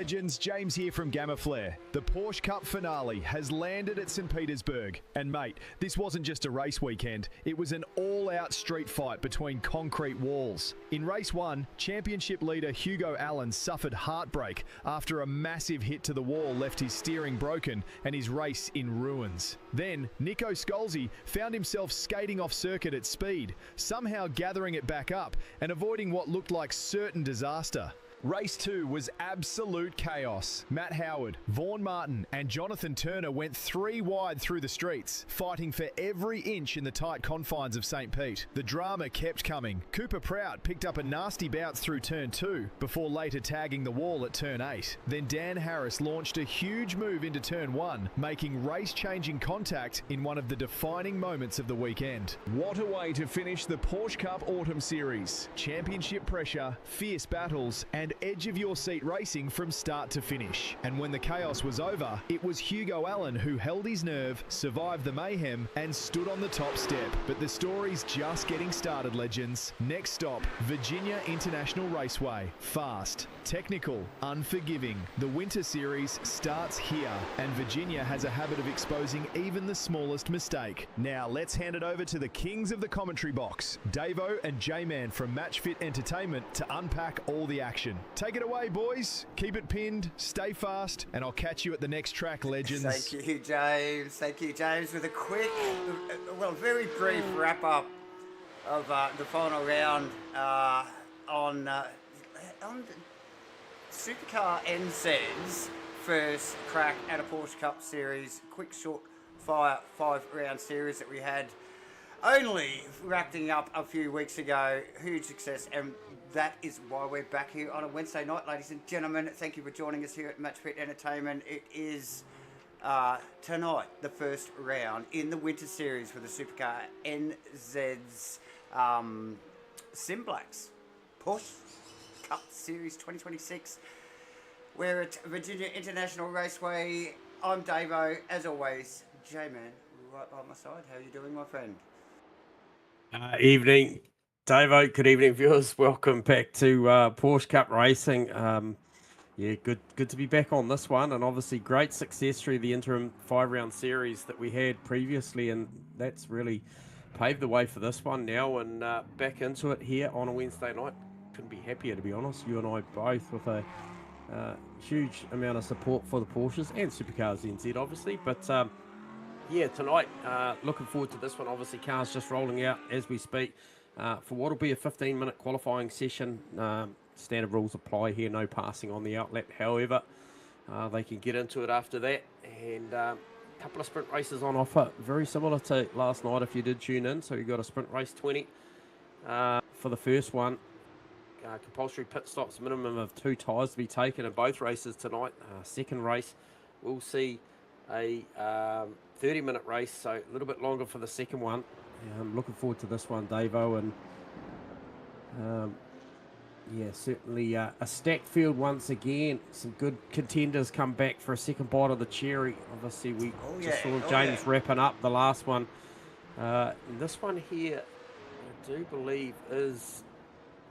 Legends, James here from GAMAFLARE. The Porsche Cup finale has landed at St. Petersburg. And mate, this wasn't just a race weekend, it was an all-out street fight between concrete walls. In race 1, championship leader Hugo Allen suffered heartbreak after a massive hit to the wall left his steering broken and his race in ruins. Then, Nico Scolzi found himself skating off circuit at speed, somehow gathering it back up and avoiding what looked like certain disaster. Race 2 was absolute chaos. Matt Howard, Vaughan Martin and Jonathan Turner went 3 wide through the streets, fighting for every inch in the tight confines of St. Pete. The drama kept coming. Cooper Prout picked up a nasty bounce through turn 2 before later tagging the wall at turn 8. Then Dan Harris launched a huge move into turn 1, making race-changing contact in one of the defining moments of the weekend. What a way to finish the Porsche Cup Autumn Series. Championship pressure, fierce battles and edge-of-your-seat racing from start to finish. And when the chaos was over, it was Hugo Allen who held his nerve, survived the mayhem, and stood on the top step. But the story's just getting started, legends. Next stop, Virginia International Raceway. Fast, technical, unforgiving. The Winter Series starts here, and Virginia has a habit of exposing even the smallest mistake. Now, let's hand it over to the kings of the commentary box, Davo and J-Man from Matchfit Entertainment, to unpack all the action. Take it away, boys. Keep it pinned, stay fast, and I'll catch you at the next track, legends. Thank you, James. Thank you, James, with a quick, well, very brief wrap-up of the final round on Supercar NZ's first crack at a Porsche Cup Series. Quick, short fire 5-round series that we had only wrapping up a few weeks ago. Huge success, and that is why we're back here on a Wednesday night, ladies and gentlemen. Thank you for joining us here at Matchfit Entertainment. It is tonight, the first round in the Winter Series for the Supercar NZ's SIMBLACKS Porsche Cup Series 2026. We're at Virginia International Raceway. I'm Davo, as always. J-Man, right by my side. How are you doing, my friend? Evening, Davo. Good evening, viewers. Welcome back to Porsche Cup Racing. Yeah, good to be back on this one, and obviously great success through the interim 5-round series that we had previously, and that's really paved the way for this one now, and back into it here on a Wednesday night. Couldn't be happier, to be honest. You and I both with a huge amount of support for the Porsches and Supercars NZ, obviously, but yeah, tonight, looking forward to this one. Obviously, cars just rolling out as we speak for what will be a 15-minute qualifying session. Standard rules apply here, no passing on the outlet. However, they can get into it after that, and a couple of sprint races on offer, very similar to last night if you did tune in. So you've got a sprint race 20 for the first one. Compulsory pit stops, minimum of 2 tyres to be taken in both races tonight. Second race, we'll see a 30-minute race, so a little bit longer for the second one. I'm looking forward to this one, Davo, and yeah, certainly a stacked field once again. Some good contenders come back for a second bite of the cherry. Obviously, we just saw James wrapping up the last one. And this one here, I do believe is,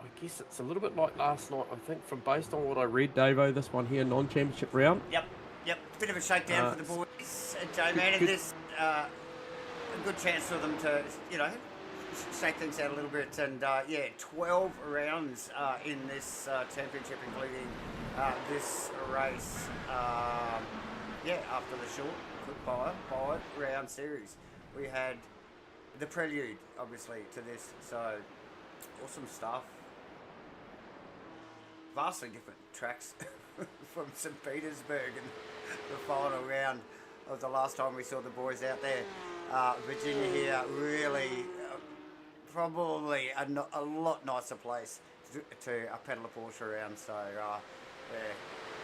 I guess it's a little bit like last night, I think, from based on what I read, Davo, this one here, non-championship round. Yep. Bit of a shakedown for the boys. J-Man in this a good chance for them to, you know, shake things out a little bit. And yeah, 12 rounds in this championship, including this race. Yeah, after the short, quick five-round series, we had the prelude, obviously, to this. So awesome stuff. Vastly different tracks from St. Petersburg and the final round of the last time we saw the boys out there. Virginia here, really probably a lot nicer place to pedal a Porsche around. So yeah,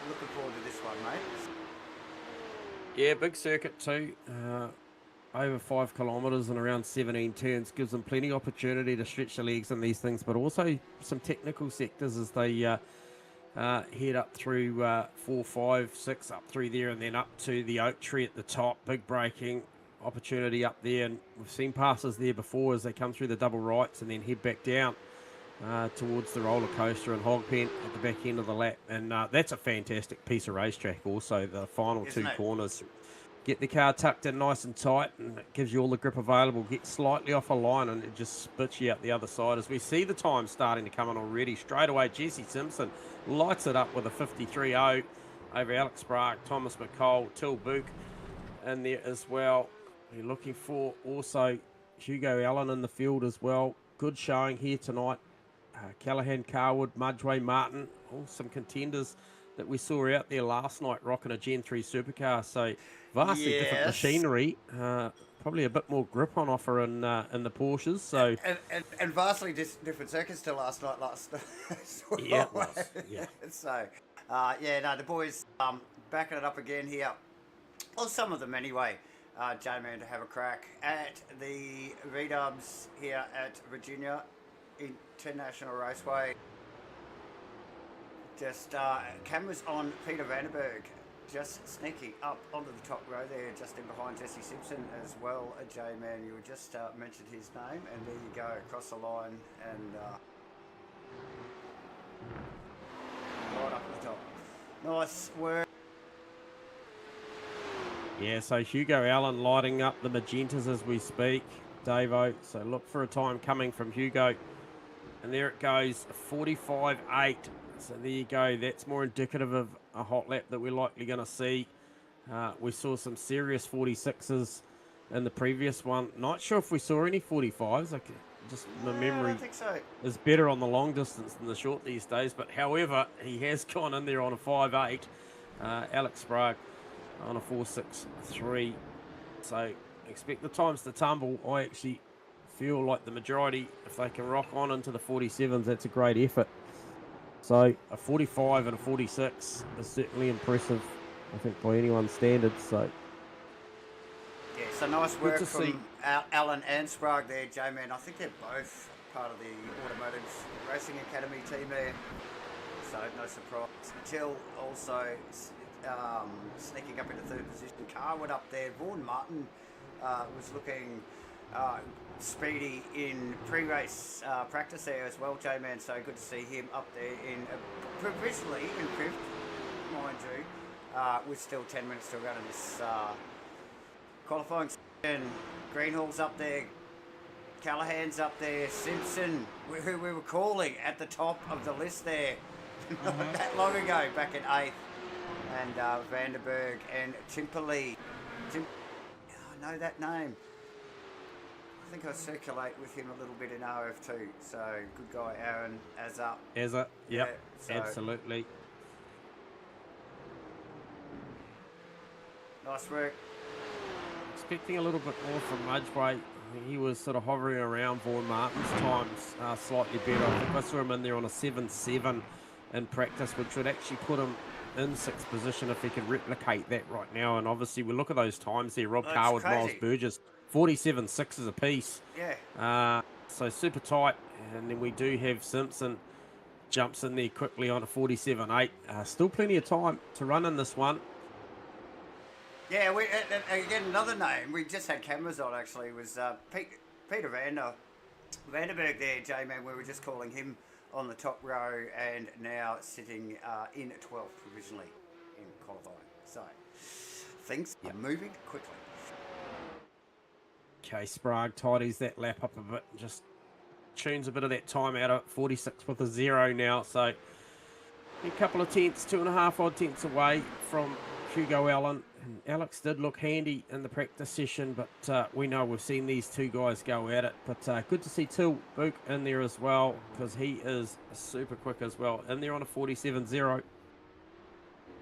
looking forward to this one, mate. Yeah, big circuit too. Over 5 kilometres and around 17 turns gives them plenty of opportunity to stretch the legs in these things, but also some technical sectors as they head up through 4, 5, 6 up through there, and then up to the oak tree at the top. Big braking opportunity up there, and we've seen passes there before as they come through the double rights and then head back down towards the roller coaster and hog pen at the back end of the lap. And that's a fantastic piece of racetrack also, the final two corners. Get the car tucked in nice and tight, and it gives you all the grip available. Get slightly off a line and it just spits you out the other side. As we see the time starting to come in already, straight away Jesse Simpson lights it up with a 53.0 over Alex Sprague, Thomas McCall, Till Book in there as well. You're looking for also Hugo Allen in the field as well. Good showing here tonight. Callahan, Carwood, Mudgeway, Martin, all some contenders that we saw out there last night rocking a Gen 3 supercar. So vastly different machinery, probably a bit more grip on offer in the Porsches. So and vastly different circuits to last night. Yeah, it was. Yeah. So yeah, no, the boys backing it up again here. Well, some of them anyway. J-Man to have a crack at the V-dubs here at Virginia International Raceway. Just cameras on Peter Vandenberg, just sneaking up onto the top row there, just in behind Jesse Simpson as well. J-Man, you just mentioned his name, and there you go, across the line, and right up at the top. Nice work. Yeah, so Hugo Allen lighting up the magentas as we speak, Davo. So look for a time coming from Hugo. And there it goes, 45.8. So there you go. That's more indicative of a hot lap that we're likely going to see. We saw some serious 46s in the previous one. Not sure if we saw any 45s. My memory is better on the long distance than the short these days. But however, he has gone in there on a 5.8. Alex Sprague on a 4.63. So expect the times to tumble. I actually feel like the majority, if they can rock on into the 47s, that's a great effort. So a 45 and a 46 is certainly impressive, I think, by anyone's standards. So yeah, so nice work from Alan and Sprague there, J-Man. I think they're both part of the Automotive Racing Academy team there, so no surprise. Till also sneaking up into third position. Carwood up there. Vaughan Martin was looking speedy in pre-race practice there as well, J-Man. So good to see him up there in provisionally in fifth, mind you, with still 10 minutes to run in this qualifying session. Greenhall's up there, Callahan's up there, Simpson, who we were calling at the top of the list there not that long ago, back in 8th, and Vandenberg and Timperley. I know that name. I think I circulate with him a little bit in RF2. So good guy, Aaron Azza. Yep, yeah, so absolutely. Nice work. Expecting a little bit more from Mudgeway. He was sort of hovering around Vaughan Martin's times slightly better. I think I saw him in there on a 7.7 in practice, which would actually put him in 6th position if he could replicate that right now. And obviously we look at those times there. Rob Carwood, Miles Burgess, 47.6 apiece. Yeah. So super tight. And then we do have Simpson jumps in there quickly on a 47.8. Still plenty of time to run in this one. Yeah, again, another name we just had cameras on actually was Peter Vandenberg there, J-Man. We were just calling him on the top row, and now sitting in 12th provisionally in qualifying. So things are moving quickly. Okay, Sprague tidies that lap up a bit and just tunes a bit of that time out at 46 with a 0 now. So a couple of tenths, 2.5 odd tenths away from Hugo Allen. And Alex did look handy in the practice session, but we know we've seen these two guys go at it. But good to see Till Book in there as well, because he is super quick as well. In there on a 47.0.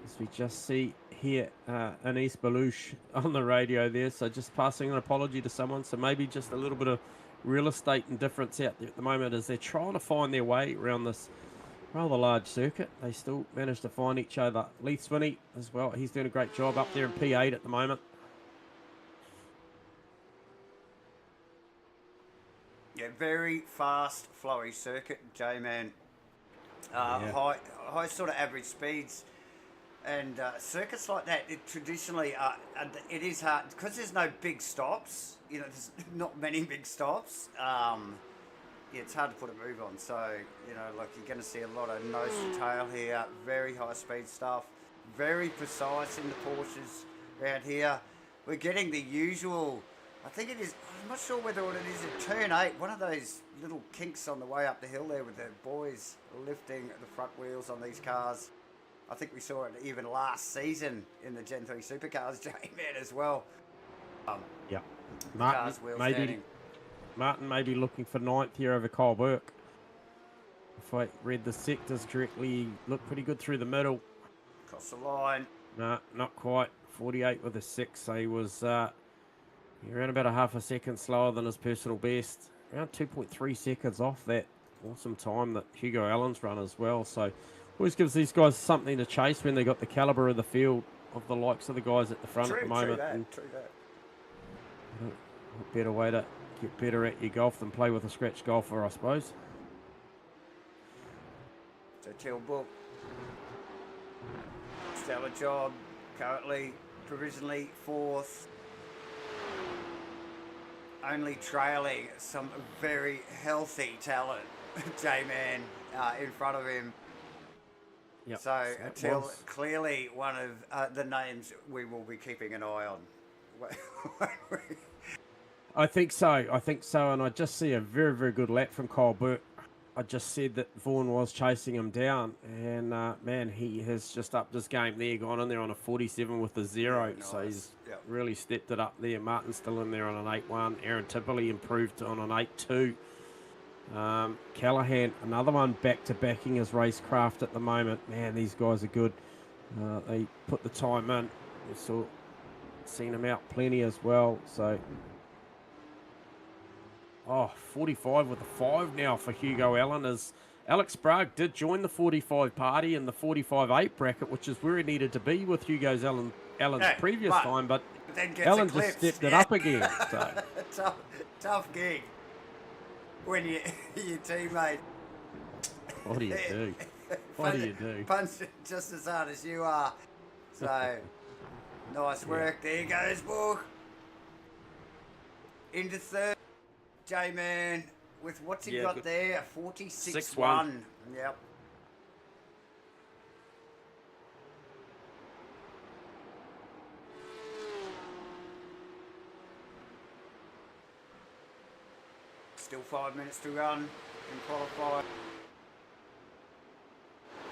As we just see here, Anis Balouche on the radio there. So just passing an apology to someone. So maybe just a little bit of real estate indifference out there at the moment as they're trying to find their way around this rather large circuit. They still manage to find each other. Leith Swinney as well. He's doing a great job up there in P8 at the moment. Yeah, very fast, flowy circuit, J-Man. Yeah. High sort of average speeds. And circuits like that, traditionally, it is hard because there's no big stops. You know, there's not many big stops. Yeah, it's hard to put a move on. So, you know, like you're going to see a lot of nose to tail here. Very high speed stuff. Very precise in the Porsches around here. We're getting the usual. I think it is. I'm not sure whether it is a turn 8. One of those little kinks on the way up the hill there with the boys lifting the front wheels on these cars. I think we saw it even last season in the Gen 3 Supercars, J-Man, as well. Yeah. Martin may be looking for 9th here over Kyle Burke. If I read the sectors correctly, he looked pretty good through the middle. Across the line. No, not quite. 48 with a 6, so he was around about a half a second slower than his personal best. Around 2.3 seconds off that awesome time that Hugo Allen's run as well. So always gives these guys something to chase when they got the calibre of the field of the likes of the guys at the front at the moment. True that. What better way to get better at your golf than play with a scratch golfer, I suppose. So Till Book, stellar job, currently provisionally 4th. Only trailing some very healthy talent, J-Man, in front of him. Yep, So Till, clearly one of the names we will be keeping an eye on. I think so, and I just see a very, very good lap from Kyle Burke. I just said that Vaughan was chasing him down, and man, he has just upped his game there, gone in there on a 47 with a 0, nice. so he's Yep. really stepped it up there. Martin's still in there on an 8-1. Aaron Tipperley improved on an 8-2. Callahan, another one back to backing his racecraft at the moment. Man, these guys are good. They put the time in. We seen them out plenty as well, so... 45 with a 5 now for Hugo Allen, as Alex Sprague did join the 45 party in the 45-8 bracket, which is where he needed to be with Allen's previous time, but Allen just stepped it up again. So. tough gig when your teammate. What do you do? What do you do? Punch just as hard as you are. So, nice work. Yeah. There goes, Book. Into 3rd. J-Man, with what's he got there? 46-1. Yep. Still 5 minutes to run in qualify.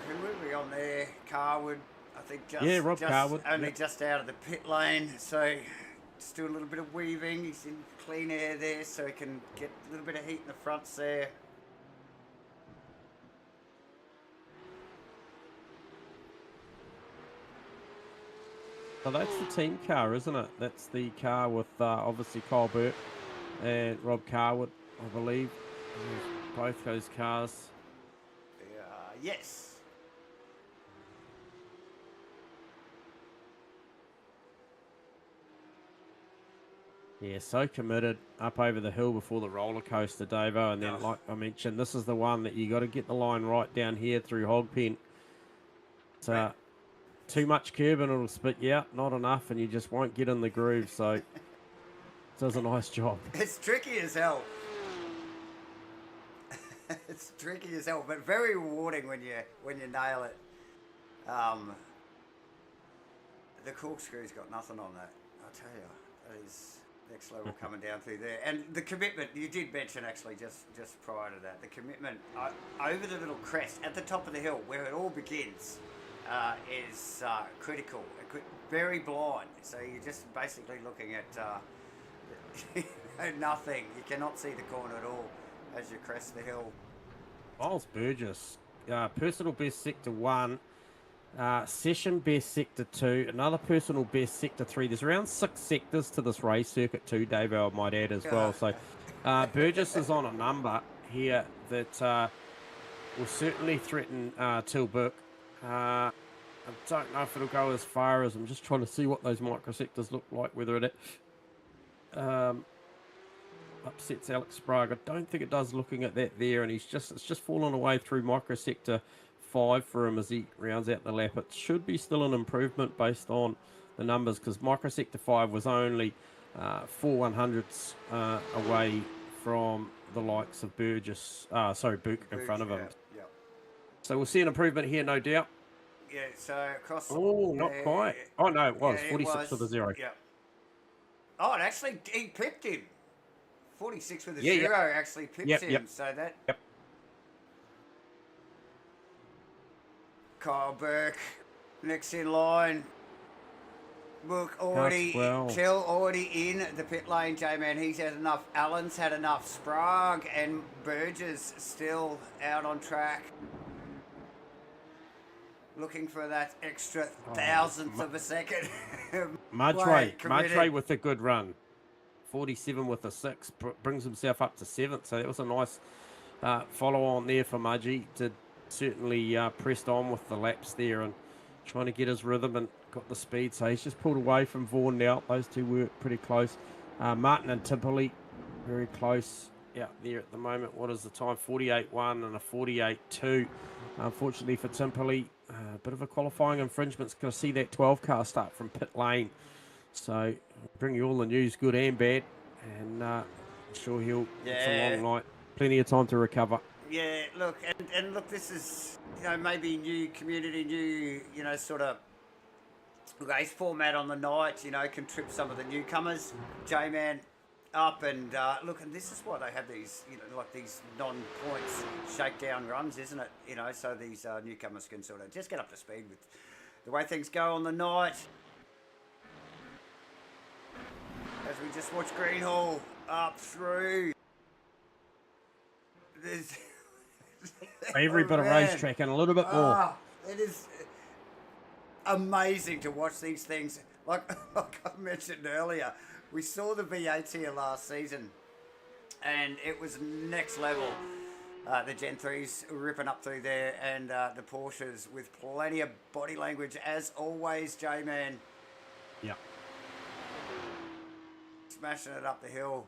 Who were we on there? Carwood, I think Rob Carwood. Only just out of the pit lane, so just do a little bit of weaving. He's in clean air there, so he can get a little bit of heat in the fronts there. So that's the team car, isn't it? That's the car with obviously Kyle Burke and Rob Carwood, I believe. Both those cars. Yes. Yeah, so committed up over the hill before the roller coaster, Davo. And then, like I mentioned, this is the one that you got to get the line right down here through Hogpen. So too much curb and it'll spit you out. Not enough, and you just won't get in the groove. So it does a nice job. It's tricky as hell. It's tricky as hell, but very rewarding when you nail it. The corkscrew's got nothing on that. I'll tell you, that is Next level coming down through there. And the commitment, you did mention actually just prior to that, the commitment over the little crest at the top of the hill where it all begins is critical. Very blind. So you're just basically looking at nothing. You cannot see the corner at all as you crest the hill. Miles Burgess, personal best sector 1. Session best sector 2, another personal best sector 3. There's around 6 sectors to this race circuit too, Dave, I might add as well. So Burgess is on a number here that will certainly threaten Tilburg. I don't know if it'll go as far as, I'm just trying to see what those microsectors look like, whether it upsets Alex Sprague. I don't think it does looking at that there, and it's just fallen away through microsector 5 for him as he rounds out the lap. It should be still an improvement based on the numbers, because microsector 5 was only 4 100ths away from the likes of Burgess, Book in front of him. Yeah. So we'll see an improvement here, no doubt. Yeah, so across... Oh, not quite. Oh, no, it was. Yeah, 46 with a 0. Yeah. Oh, it actually, he pipped him. 46 with a 0 actually pips him. Yep. So that... Yep. Kyle Burke, next in line. Book already, Till already in the pit lane, J-Man. He's had enough. Allen's had enough. Sprague and Burgess still out on track. Looking for that extra thousandth of a second. Madre with a good run. 47 with a 6, brings himself up to 7th. So that was a nice follow on there for Mudgy. Did certainly pressed on with the laps there and trying to get his rhythm and got the speed. So he's just pulled away from Vaughan now. Those two were pretty close. Martin and Timpoli very close out there at the moment. What is the time? 48.1 and a 48.2. Unfortunately for Timpoli, a bit of a qualifying infringement. Going to see that 12 car start from pit lane. So bring you all the news, good and bad. And I'm sure it's a long night. Plenty of time to recover. Yeah, look, and look, this is, maybe new community, new, sort of race format on the night, can trip some of the newcomers, J-Man, up and, look, and this is why they have these, like these non-points shakedown runs, isn't it? So these newcomers can sort of just get up to speed with the way things go on the night. As we just watch Greenhall up through. There's... Every bit of racetrack and a little bit more. It is amazing to watch these things. Like I mentioned earlier, we saw the V8s here last season, and it was next level. The Gen 3s ripping up through there, and the Porsches with plenty of body language, as always, J-Man. Yeah. Smashing it up the hill.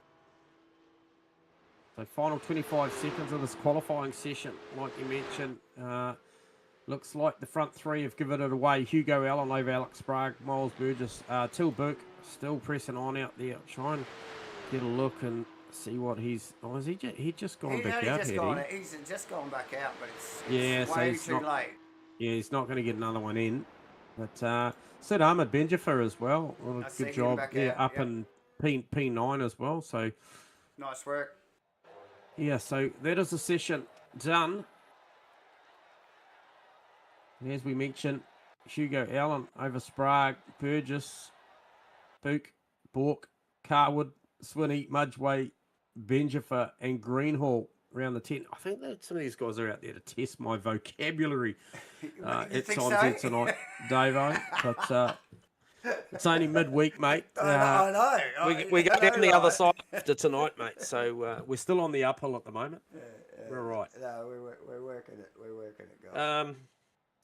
So final 25 seconds of this qualifying session, like you mentioned. Looks like the front three have given it away. Hugo Allen over Alex Sprague, Miles Burgess, Till Burke still pressing on out there. Try and get a look and see what he's... Oh, is he just gone back out here? He's just gone back out, but it's so way he's too late. Yeah, he's not going to get another one in. But Sid Ahmed Benjafer as well. Well, good job. Yeah, up in P9 as well. So nice work. Yeah, so that is the session done. And as we mentioned, Hugo Allen over Sprague, Burgess, Book, Bork, Carwood, Swinney, Mudgeway, Benjafer, and Greenhall around the 10. I think that some of these guys are out there to test my vocabulary at times tonight, Davo. But it's only midweek, mate. I know. We go down the other side after tonight, mate. So we're still on the uphill at the moment. We're all right. No, we're working it. We're working it, guys.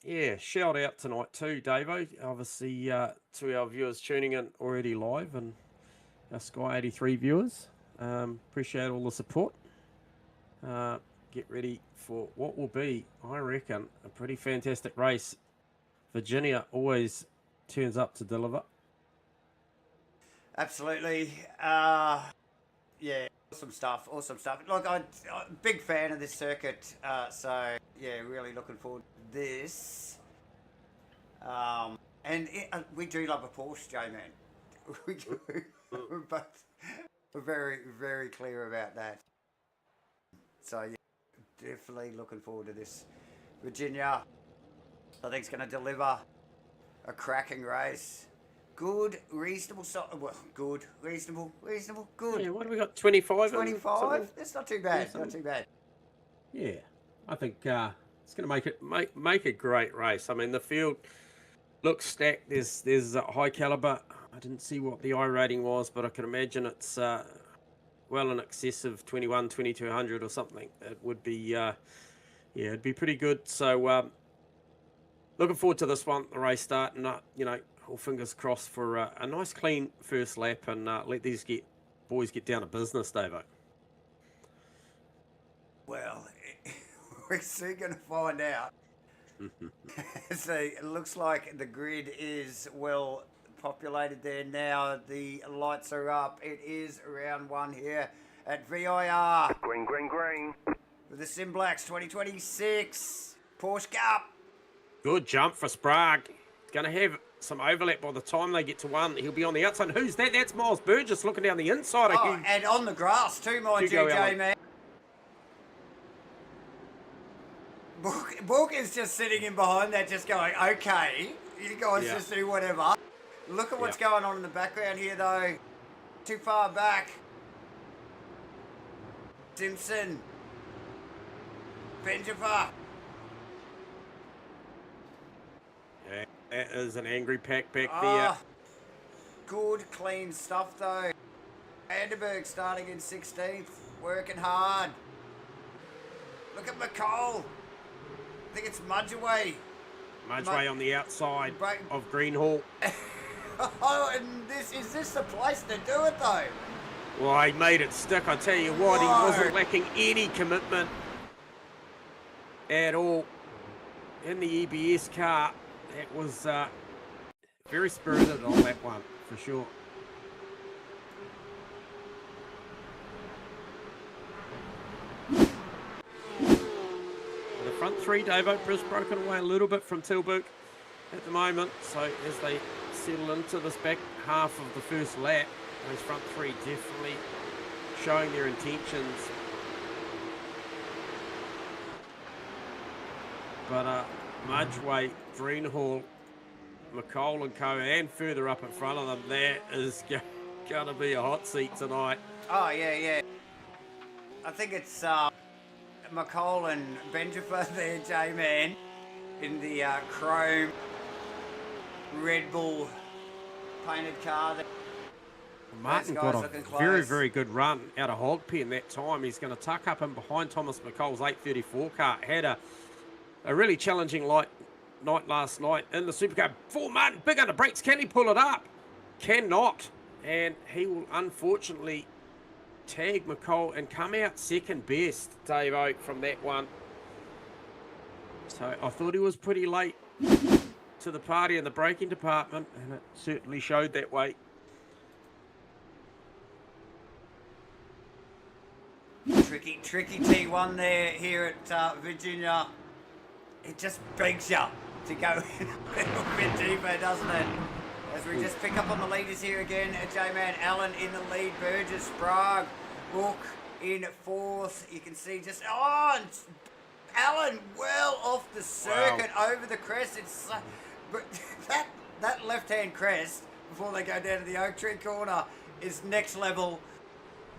Yeah, shout out tonight too, Davo. Obviously, to our viewers tuning in already live and our Sky 83 viewers. Appreciate all the support. Get ready for what will be, I reckon, a pretty fantastic race. Virginia always turns up to deliver. Absolutely. Yeah, awesome stuff. Look, I'm a big fan of this circuit, so yeah, really looking forward to this. And we do love a Porsche, J-Man. We do. but we're very, very clear about that. So, yeah, definitely looking forward to this. Virginia, I think it's going to deliver a cracking race. Good, reasonable, well, good, reasonable, good. Yeah, what have we got, 25? 25? That's not too bad, not too bad. Yeah, I think it's going to make a great race. I mean, the field looks stacked. There's a high caliber. I didn't see what the I rating was, but I can imagine it's well in excess of 2200 or something. It would be, yeah, it'd be pretty good. So looking forward to this one, the race starting up, you know, all fingers crossed for a nice clean first lap, and let these boys get down to business, Davo. Well, we're soon going to find out. So it looks like the grid is well populated there now. The lights are up. It is round one here at VIR. Green. With the SIMBLACKS 2026 Porsche Cup. Good jump for Sprague. Going to have some overlap by the time they get to one. He'll be on the outside. Who's that? That's Miles Burgess looking down the inside. Oh, and on the grass too, mind you, J-Man. Book is just sitting in behind that, just going, okay, you guys just do whatever. Look at what's going on in the background here, though. Too far back. Simpson. Benjamin. Yeah, that is an angry pack back there. Good, clean stuff, though. Vandenberg starting in 16th, working hard. Look at McCall. I think it's Mudgeway. Mudgeway on the outside of Greenhall. Oh, and is this the place to do it, though? Well, he made it stick, I tell you what. He wasn't lacking any commitment at all in the EBS car. It was very spirited on that one, for sure. The front three, Davo, just broken away a little bit from Tilburg at the moment. So as they settle into this back half of the first lap, those front three definitely showing their intentions. But Mudgeway, Greenhall, McCall and Co, and further up in front of them, that is going to be a hot seat tonight. Oh, yeah. I think it's McCall and Benjamin there, J-Man, in the chrome Red Bull painted car. Martin got a very good run out of Hogpen that time. He's going to tuck up in behind Thomas McCall's 834 car. Had a really challenging night last night in the supercar. For Martin, big under brakes. Can he pull it up? Cannot. And he will unfortunately tag McCall and come out second best, Davo, from that one. So I thought he was pretty late to the party in the braking department, and it certainly showed that way. Tricky T1 there here at Virginia. It just begs you to go in a little bit deeper, doesn't it? As we just pick up on the leaders here again, J-Man Allen in the lead, Burgess, Sprague, Book in fourth. You can see just, Allen well off the circuit, over the crest. It's but that left-hand crest before they go down to the Oak Tree corner is next level.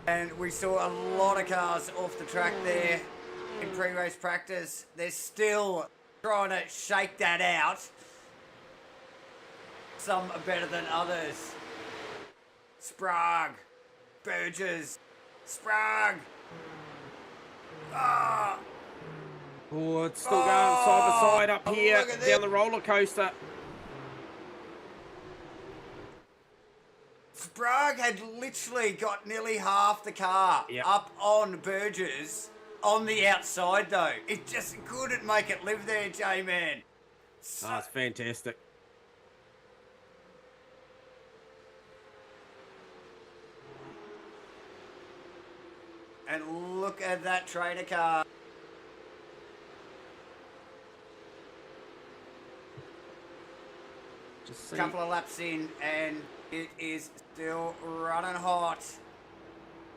And we saw a lot of cars off the track there in pre-race practice. They're still trying to shake that out. Some are better than others. Sprague, Burgess, Sprague. Oh, it's still going side by side up here down the roller coaster. Sprague had literally got nearly half the car up on Burgess on the outside, though. It just couldn't make it live there, J-Man. That's fantastic. And look at that trainer car. Just A see. couple of laps in, and it is still running hot.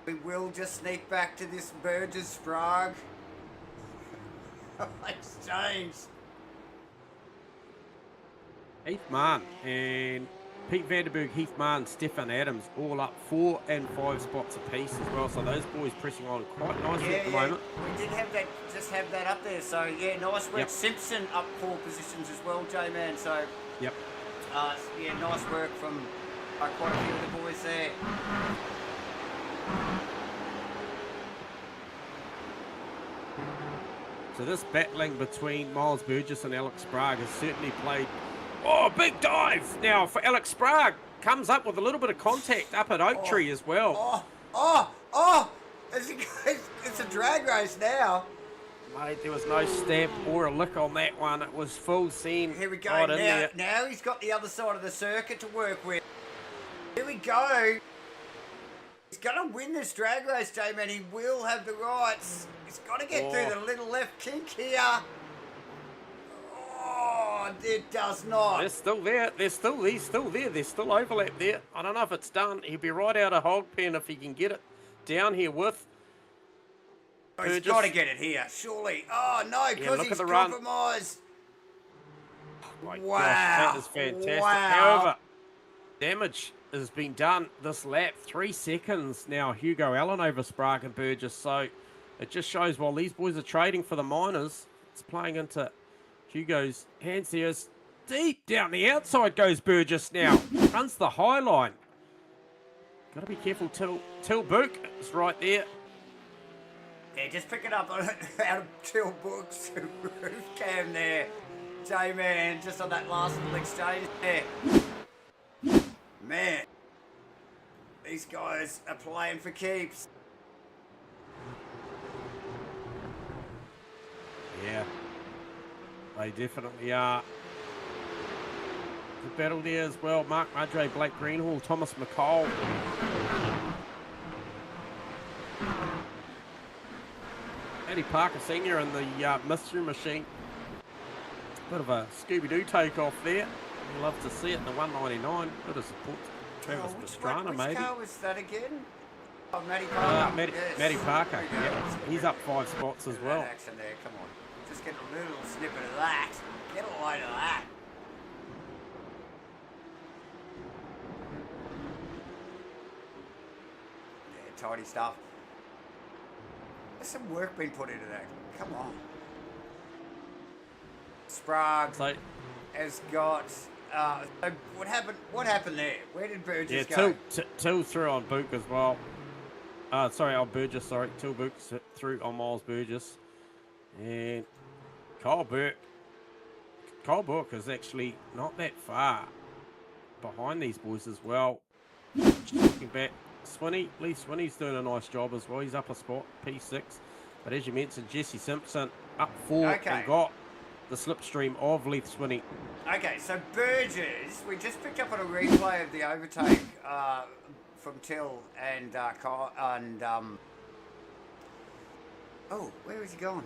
We will just sneak back to this Burgess Sprague exchange. Heath Mann and Pete Vanderberg, Heath Mann, Stefan Adams, all up 4 and 5 spots apiece as well. So those boys pressing on quite nicely at the moment. We did have that, just have that up there. So yeah, nice work. Yep. Simpson up 4 positions as well, J-Man. So Yep. yeah, nice work from quite a few of the boys there. So this battling between Miles Burgess and Alex Sprague has certainly played. Oh, big dive now for Alex Sprague. Comes up with a little bit of contact up at Oak Tree as well. It's a drag race now. Mate, there was no stamp or a lick on that one. It was full seam. Here we go. Right in there. Now he's got the other side of the circuit to work with. Here we go. He's going to win this drag race, J-Man. He will have the rights. He's got to get through the little left kink here. Oh, it does not. They're still there. He's still there. There's still overlap there. I don't know if it's done. He'll be right out of hog pen if he can get it down here with. Oh, he's got to get it here, surely. Oh, no, because he's compromised. My Wow. gosh, that is fantastic. Wow. However, damage has been done this lap. 3 seconds now. Hugo Allen over Sprague and Burgess. So it just shows while these boys are trading for the minors, it's playing into Hugo's hands here. Deep down the outside goes Burgess now. Runs the high line. Got to be careful. Till Book is right there. Yeah, just pick it up out of Till Book's roof cam there. J-Man, just on that last little exchange there. Man, these guys are playing for keeps. Yeah, they definitely are. The battle there as well. Mark Mudray, Blake Greenhall, Thomas McCall. Eddie Parker Sr. and the mystery machine. Bit of a Scooby-Doo takeoff there. You love to see it in the 199. Bit of support. Travis Pastrana, maybe. Which car was that again? Oh, Matty Parker. Yes. Matty Parker. Yeah, he's up 5 spots as well. Action there, come on. Just get a little snippet of that. Get a load of that. Yeah, tidy stuff. There's some work being put into that. Come on. Sprague has got. So what happened? What happened there? Where did Burgess go? Till through on Book as well. On Burgess. Sorry, Till Book through on Miles Burgess, and Kyle Book is actually not that far behind these boys as well. Just looking back. Lee Swinney's doing a nice job as well. He's up a spot, P6. But as you mentioned, Jesse Simpson up 4 and got the slipstream of Lee Swinney. Okay, so Burgess, we just picked up on a replay of the overtake from Till and Kyle and oh, where is he going?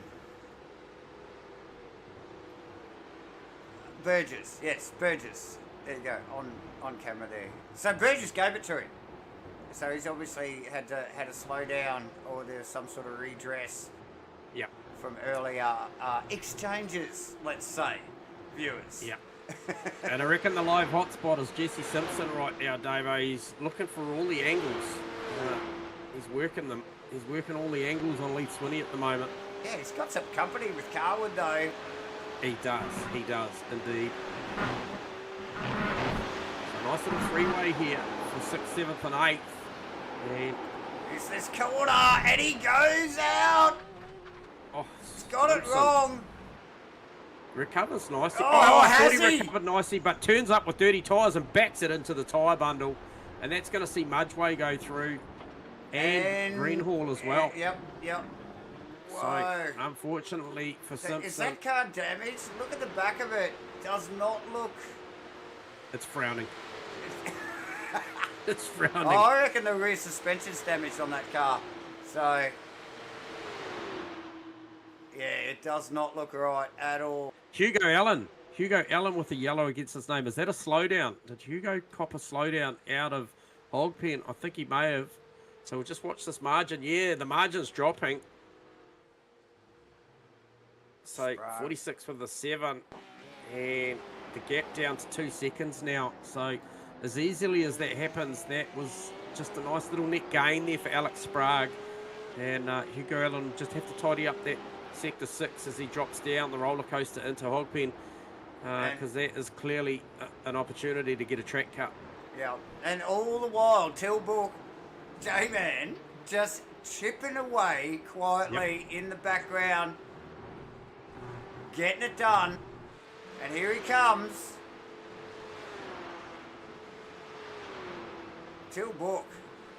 Burgess, yes, Burgess. There you go, on camera there. So Burgess gave it to him. So he's obviously had to slow down, or there's some sort of redress. Yeah. From earlier exchanges, let's say, viewers. Yeah. And I reckon the live hotspot is Jesse Simpson right now, Davo. He's looking for all the angles. He's working them. He's working all the angles on Lee Swinney at the moment. Yeah, he's got some company with Carwood though. He does indeed. So nice little three-way here for 6th, 7th and 8th. And is this corner, and he goes out. Oh, he's got it wrong. Recovers nicely. I thought he recovered nicely, but turns up with dirty tyres and backs it into the tyre bundle. And that's going to see Mudgeway go through and Greenhall as well. Yep. So, Whoa. unfortunately for Simpson... Is that car damaged? Look at the back of it. Does not look... It's frowning. It's frowning. Oh, I reckon the rear suspension's damaged on that car. So... yeah, it does not look right at all. Hugo Allen Hugo Allen with the yellow against his name. Is that a slowdown? Did Hugo cop a slowdown out of Hogpen? I think he may have. So we'll just watch this margin. Yeah, the margin's dropping. So 46 for the 7. And the gap down to 2 seconds now. So as easily as that happens, that was just a nice little net gain there for Alex Sprague. And Hugo Allen will just have to tidy up that sector 6 as he drops down the roller coaster into Hogpen. Because that is clearly an opportunity to get a track cut. Yeah, and all the while, Tilbrook, J-Man, just chipping away quietly in the background, getting it done. And here he comes. Tilbrook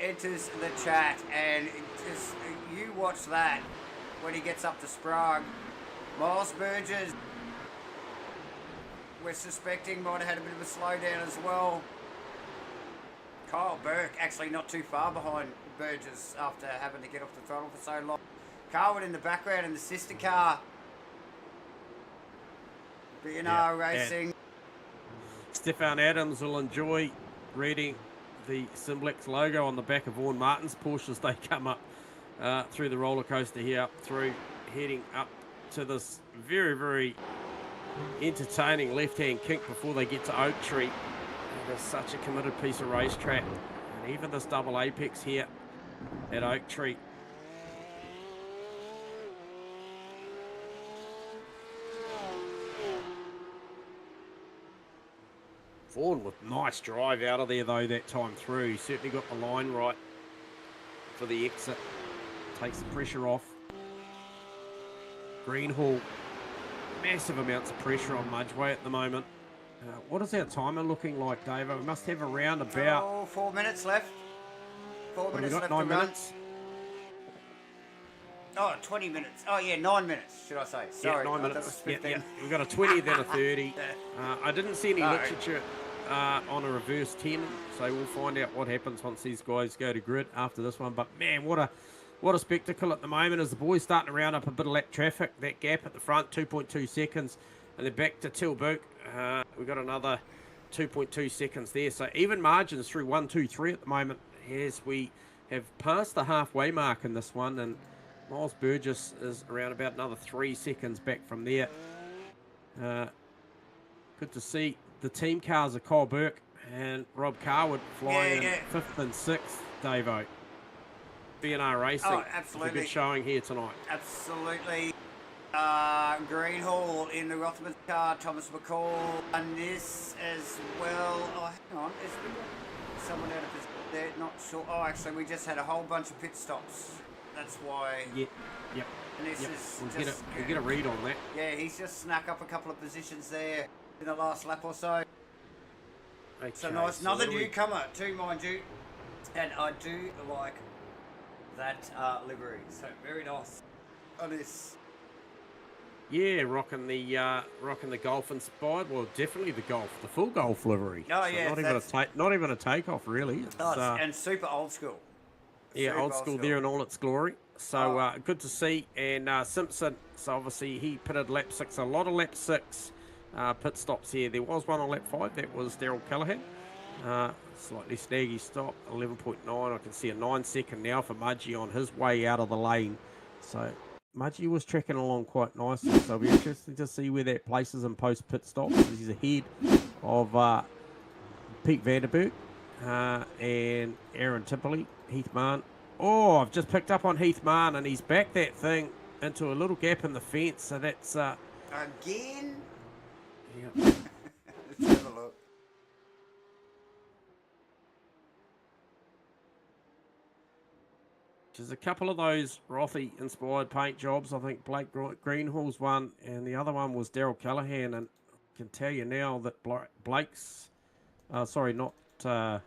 enters the chat, and just you watch that when he gets up to Sprague. Miles Burgess, we're suspecting might have had a bit of a slowdown as well. Kyle Burke actually not too far behind Burgess after having to get off the throttle for so long. Carwood in the background in the sister car. B&R Racing. Stefan Adams will enjoy reading the SIMBLACKS logo on the back of Vaughan Martin's Porsches. They come up through the roller coaster here, up through, heading up to this very, very entertaining left-hand kink before they get to Oak Tree. It is such a committed piece of racetrack. And even this double apex here at Oak Tree. Vaughan with nice drive out of there though that time through. He certainly got the line right for the exit. Takes the pressure off. Greenhall, massive amounts of pressure on Mudgeway at the moment. What is our timer looking like, Dave? We must have around about... 4 minutes left. 4 minutes left. 9 minutes? Oh, 20 minutes. Oh, yeah, 9 minutes, should I say. Sorry. Yeah, 9 minutes. Yeah. We've got a 20, then a 30. I didn't see any literature on a reverse 10, so we'll find out what happens once these guys go to grid after this one. But, man, what a spectacle at the moment as the boys starting to round up a bit of lap traffic. That gap at the front, 2.2 seconds. And then back to Tilbrook. We've got another 2.2 seconds there. So even margins through 1, 2, 3 at the moment as we have passed the halfway mark in this one. And Miles Burgess is around about another 3 seconds back from there. Good to see the team cars of Kyle Burke and Rob Carwood flying in 5th and 6th, Davo. B&R Racing. Oh, absolutely. A good showing here tonight. Absolutely. Greenhall in the Rothmans car, Thomas McCall, and this as well. Oh, hang on, is there someone out of this? They're not sure. Oh, actually, we just had a whole bunch of pit stops. That's why. Yep. And this is we'll get a read on that. Yeah, he's just snuck up a couple of positions there in the last lap or so. Okay, so nice, another newcomer too, mind you. And I do like that livery. So very nice on this. Yeah, rocking the Golf inspired. Well, definitely the full Golf livery. Oh, so yeah, not even a takeoff really. And super old school. Yeah, old school there in all its glory. So good to see. And Simpson, so obviously he pitted lap 6. A lot of lap 6 pit stops here. There was one on lap 5. That was Daryl Callahan. Slightly snaggy stop, 11.9. I can see a 9-second now for Mudgey on his way out of the lane. So Mudgey was tracking along quite nicely. So it'll be interesting to see where that places him post pit stop. He's ahead of Pete Vanderberg and Aaron Tipperley. Heath Mann. Oh, I've just picked up on Heath Mann, and he's backed that thing into a little gap in the fence. So that's again. Yeah. Let's have a look. There's a couple of those Rothy inspired paint jobs. I think Blake Greenhall's one, and the other one was Daryl Callahan. And I can tell you now that Blake's, sorry, not. So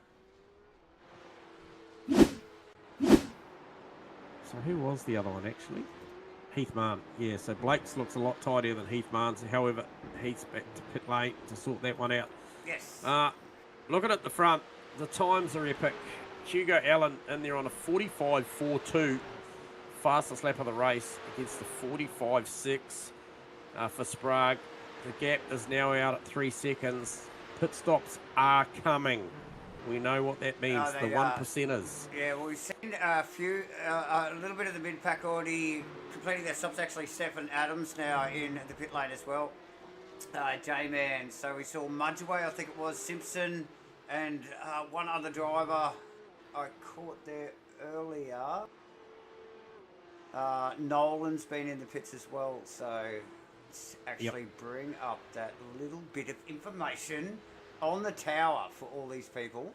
who was the other one actually? Heath Mann. Yeah, so Blake's looks a lot tidier than Heath Mann's. However, Heath's back to pit lane to sort that one out. Yes. Looking at the front, the times are epic. Hugo Allen in there on a 45.42, fastest lap of the race against the 45.6 for Sprague. The gap is now out at 3 seconds. Pit stops are coming. We know what that means. The 1%ers. Yeah, well, we've seen a little bit of the mid pack already completing their stops. Actually, Stefan Adams now in the pit lane as well. J-Man. So we saw Mudgeway, I think it was, Simpson, and one other driver I caught there earlier. Nolan's been in the pits as well, so let's actually bring up that little bit of information on the tower for all these people.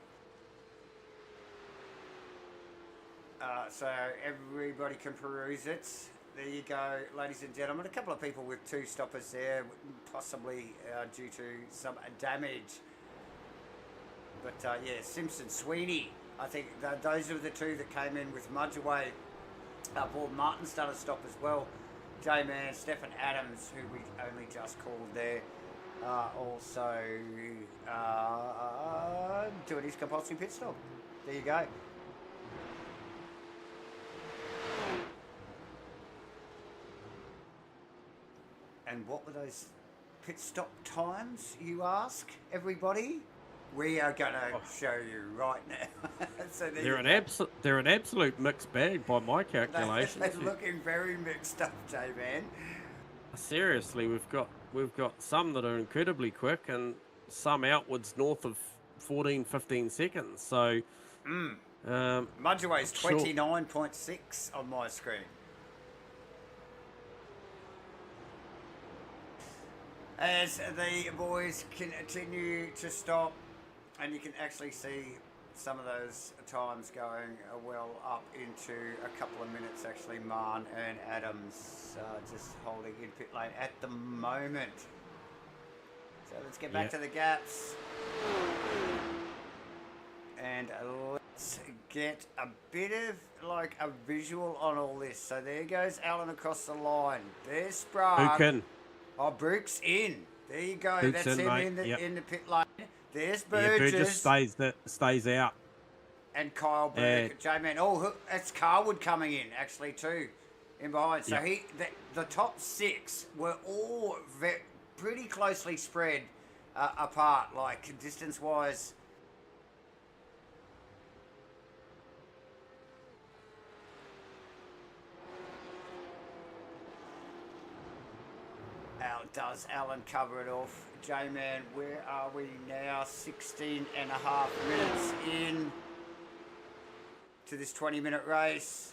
So everybody can peruse it. There you go, ladies and gentlemen. A couple of people with 2 stoppers there, possibly due to some damage. But yeah, Simpson, Sweeney, I think those are the 2 that came in with Mudgeway. Paul Martin's done a stop as well. J-Man, Stefan Adams, who we only just called there, also doing his compulsory pit stop. There you go. And what were those pit stop times, you ask, everybody? We are going to show you right now. So they're an absolute mixed bag by my calculations. They're looking very mixed up, J-Man. Seriously, we've got some that are incredibly quick and some outwards north of 14, 15 seconds. So Mudgeway's 29.6 on my screen. As the boys continue to stop, and you can actually see some of those times going well up into a couple of minutes, actually. Marn and Adams just holding in pit lane at the moment. So let's get back to the gaps. And let's get a bit of like a visual on all this. So there goes Alan across the line. There's Sprague. Oh, Brooks in. There you go. Brooks that's in, him mate. in the pit lane. There's Burgess. Burgess stays out. And Kyle Burke, J-Man. Oh, that's Carwood coming in, actually, too, in behind. So the top 6 were all pretty closely spread apart, like distance-wise. Does Alan cover it off? J-Man, where are we now? 16 and a half minutes in to this 20-minute race.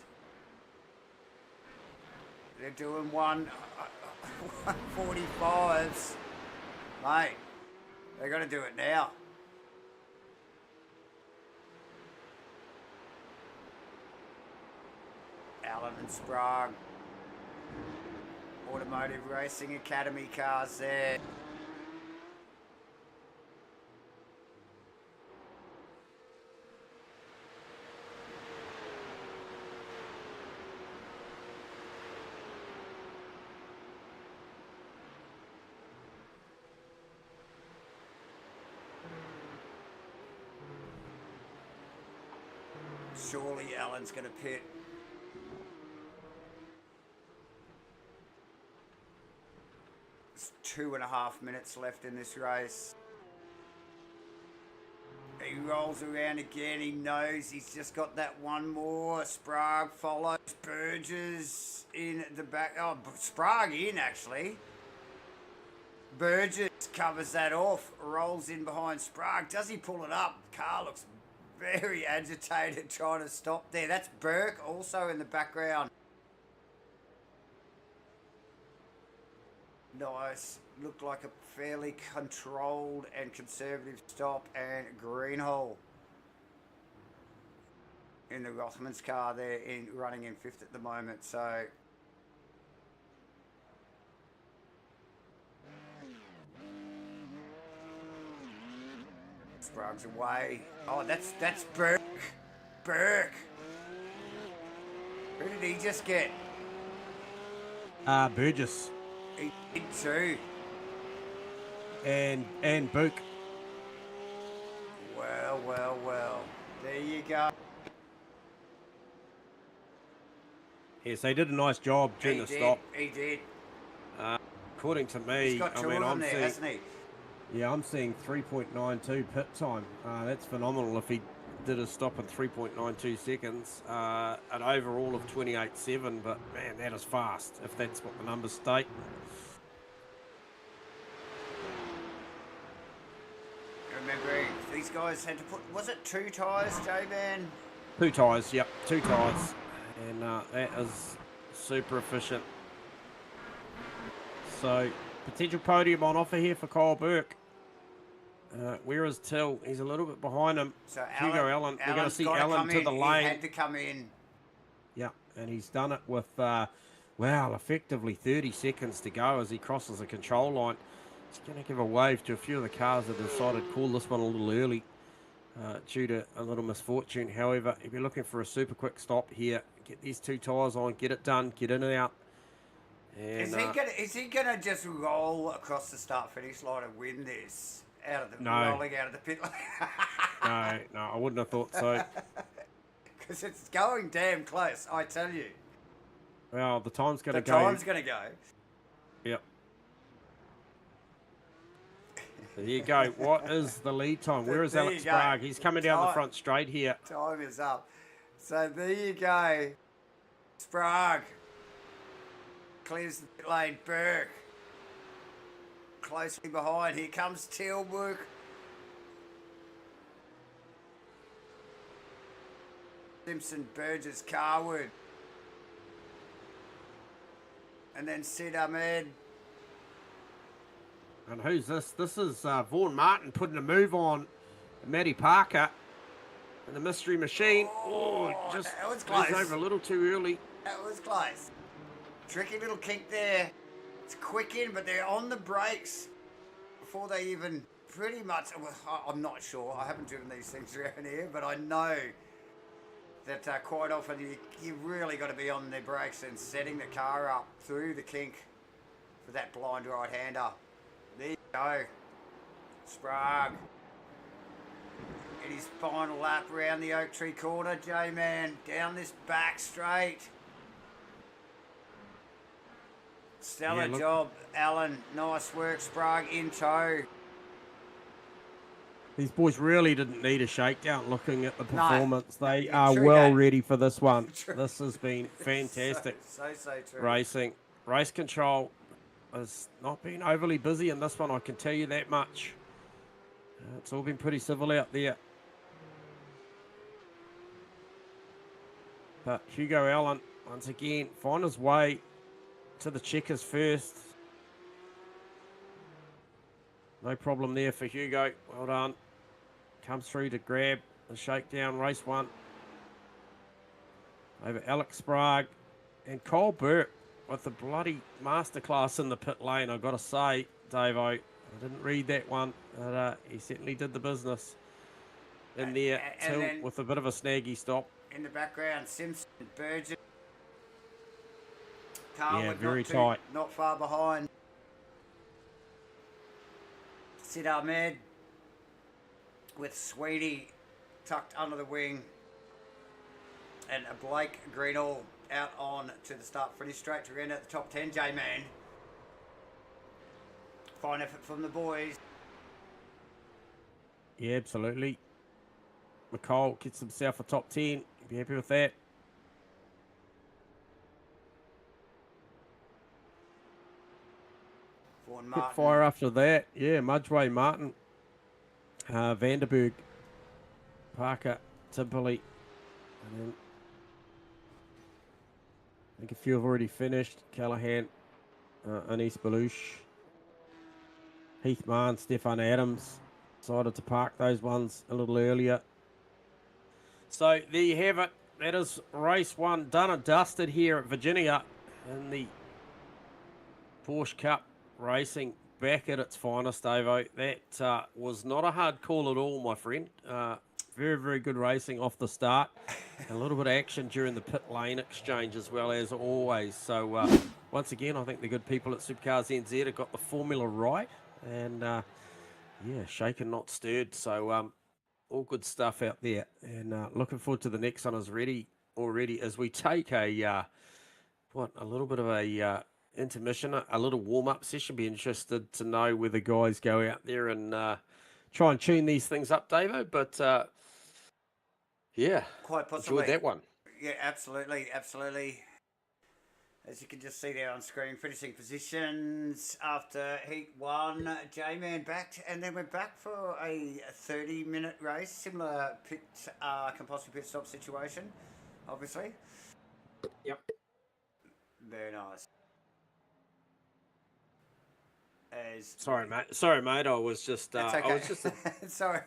They're doing 1:45s. Mate, they're going to do it now. Alan and Sprague. Automotive Racing Academy cars there. Surely Alan's going to pit. There's 2.5 minutes left in this race. He rolls around again. He knows he's just got that one more. Sprague follows. Burgess in the back. Oh, Sprague in, actually. Burgess covers that off. Rolls in behind Sprague. Does he pull it up? Car looks very agitated trying to stop there. That's Burke also in the background. Nice. Looked like a fairly controlled and conservative stop. And Greenhall in the Rothmans car there, running in 5th at the moment. So Sprague's away. Oh, that's Burke. Burke. Who did he just get? Burgess. He did too. And Book. Well, well, well. There you go. Yes, they did a nice job during the stop. He did. Of according to me, He's got two of them there, hasn't he? Yeah, I'm seeing 3.92 pit time. That's phenomenal if he did a stop in 3.92 seconds. An overall of 28.7, but man, that is fast, if that's what the numbers state. Remember, these guys had to put, was it 2 tyres, J-Man? 2 tyres, yep, 2 tyres. And that is super efficient. So, potential podium on offer here for Kyle Burke. Where is Till? He's a little bit behind him. So Hugo Allen. We're going to see Allen to the lane. He had to come in. Yeah, and he's done it with, well, effectively 30 seconds to go as he crosses the control line. He's going to give a wave to a few of the cars that decided to call this one a little early due to a little misfortune. However, if you're looking for a super quick stop here, get these 2 tyres on, get it done, get in and out. And, is he gonna just roll across the start-finish line and win this? Rolling out of the pit lane? No, I wouldn't have thought so. Because it's going damn close, I tell you. Well, the time's going to go. The time's going to go. Yep. There you go. What is the lead time? Where is Alex Sprague? He's coming down the front straight here. Time is up. So there you go. Sprague clears the pit lane. Burke closely behind. Here comes Tilburg. Simpson, Burgess, Carwood. And then Sid Ahmed. And who's this? This is Vaughan Martin putting a move on Matty Parker. And the mystery machine. Oh, just that was close. Over a little too early. That was close. Tricky little kink there. It's quick in, but they're on the brakes before they even pretty much... I'm not sure. I haven't driven these things around here, but I know that quite often you really got to be on the brakes and setting the car up through the kink for that blind right-hander. There you go. Sprague. In his final lap around the Oak Tree corner, J-Man, down this back straight. Stellar job, Alan. Nice work, Sprague in tow. These boys really didn't need a shakedown looking at the performance. No, they are well ready for this one. This has been fantastic. So true. Racing. Race control has not been overly busy in this one, I can tell you that much. It's all been pretty civil out there. But Hugo Allen, once again, find his way to the checkers first. No problem there for Hugo. Well done. Comes through to grab the shakedown, race 1. Over Alex Sprague and Cole Burke with the bloody masterclass in the pit lane, I've got to say, Davo. I didn't read that one, but he certainly did the business in there, Till with a bit of a snaggy stop. In the background, Simpson, Burgess. Yeah, very tight. Not far behind. Sid Ahmed with Sweetie tucked under the wing. And a Blake Greenall out on to the start-finish straight to end at the top 10, J-Man. Fine effort from the boys. Yeah, absolutely. McCall gets himself a top 10. Be happy with that. Quick fire after that. Yeah, Mudgeway, Martin, Vanderberg, Parker, Timperley. And then I think a few have already finished. Callahan, Anis Belouche, Heath Mann, Stefan Adams. Decided to park those ones a little earlier. So there you have it. That is race 1 done and dusted here at Virginia in the Porsche Cup Racing back at its finest, Davo. That was not a hard call at all, my friend. Very, very good racing off the start. A little bit of action during the pit lane exchange as well, as always. So once again, I think the good people at Supercars NZ have got the formula right. And yeah, shaken, not stirred. So all good stuff out there. And looking forward to the next one is ready already as we take a, a little bit of a intermission, a little warm-up session. Be interested to know where the guys go out there and try and tune these things up, Davo. But yeah, Quite possibly. enjoyed that one. Yeah, absolutely, absolutely. As you can just see there on screen, finishing positions after Heat 1. J-Man back, and then we're back for a 30-minute race. Similar compulsory pit stop situation, obviously. Yep. Very nice. Sorry, mate. I was just. Okay. I was just. Sorry.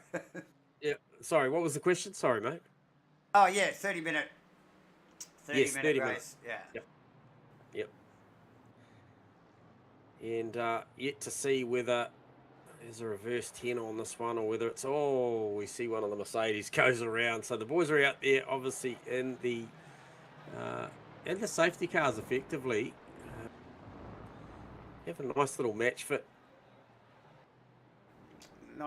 Yeah. Sorry. What was the question? Sorry, mate. Oh yeah, 30-minute. 30-minute 30 race. minutes. Yeah. Yep. And yet to see whether there's a reverse 10 on this one or whether it's, we see one of the Mercedes goes around. So the boys are out there, obviously, in the safety cars, effectively. Have a nice little Matchfit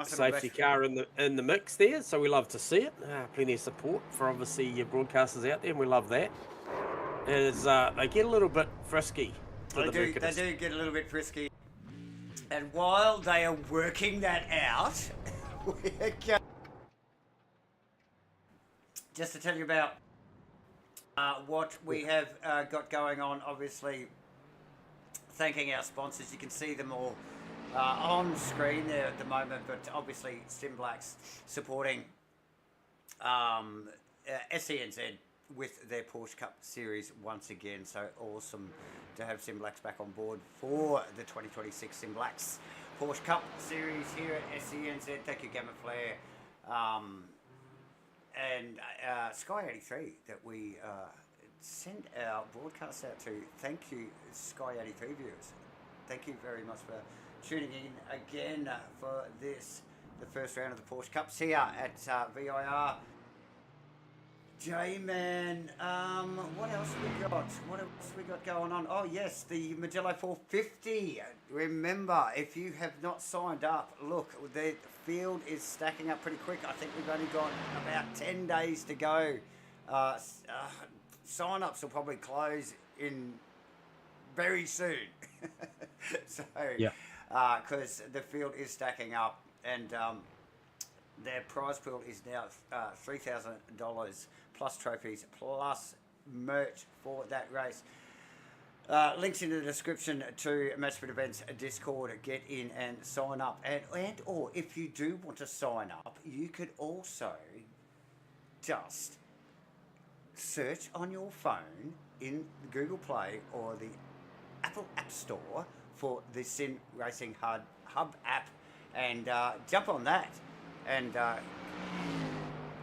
safety car in the mix there, so we love to see it. Plenty of support for obviously your broadcasters out there, and we love that. As they get a little bit frisky. They do get a little bit frisky. And while they are working that out, just to tell you about what we have got going on, obviously thanking our sponsors. You can see them all on screen there at the moment, but obviously SIMBLACKS supporting SCNZ with their Porsche Cup Series once again. So awesome to have SIMBLACKS back on board for the 2026 SIMBLACKS Porsche Cup Series here at SCNZ. Thank you, GAMAFLARE, and Sky 83 that we send our broadcast out to. Thank you, Sky 83 viewers. Thank you very much for tuning in again for the first round of the Porsche Cups here at VIR. J-Man, what else we got? What else we got going on? Oh yes, the Magello 450. Remember, if you have not signed up, look, the field is stacking up pretty quick. I think we've only got about 10 days to go. Sign-ups will probably close in very soon. So, yeah, because the field is stacking up, and their prize pool is now $3,000 plus trophies plus merch for that race. Links in the description to Matchfit Events Discord. Get in and sign up, and or if you do want to sign up, you could also just search on your phone in Google Play or the Apple App Store for the SIMRACING Hub app, and jump on that and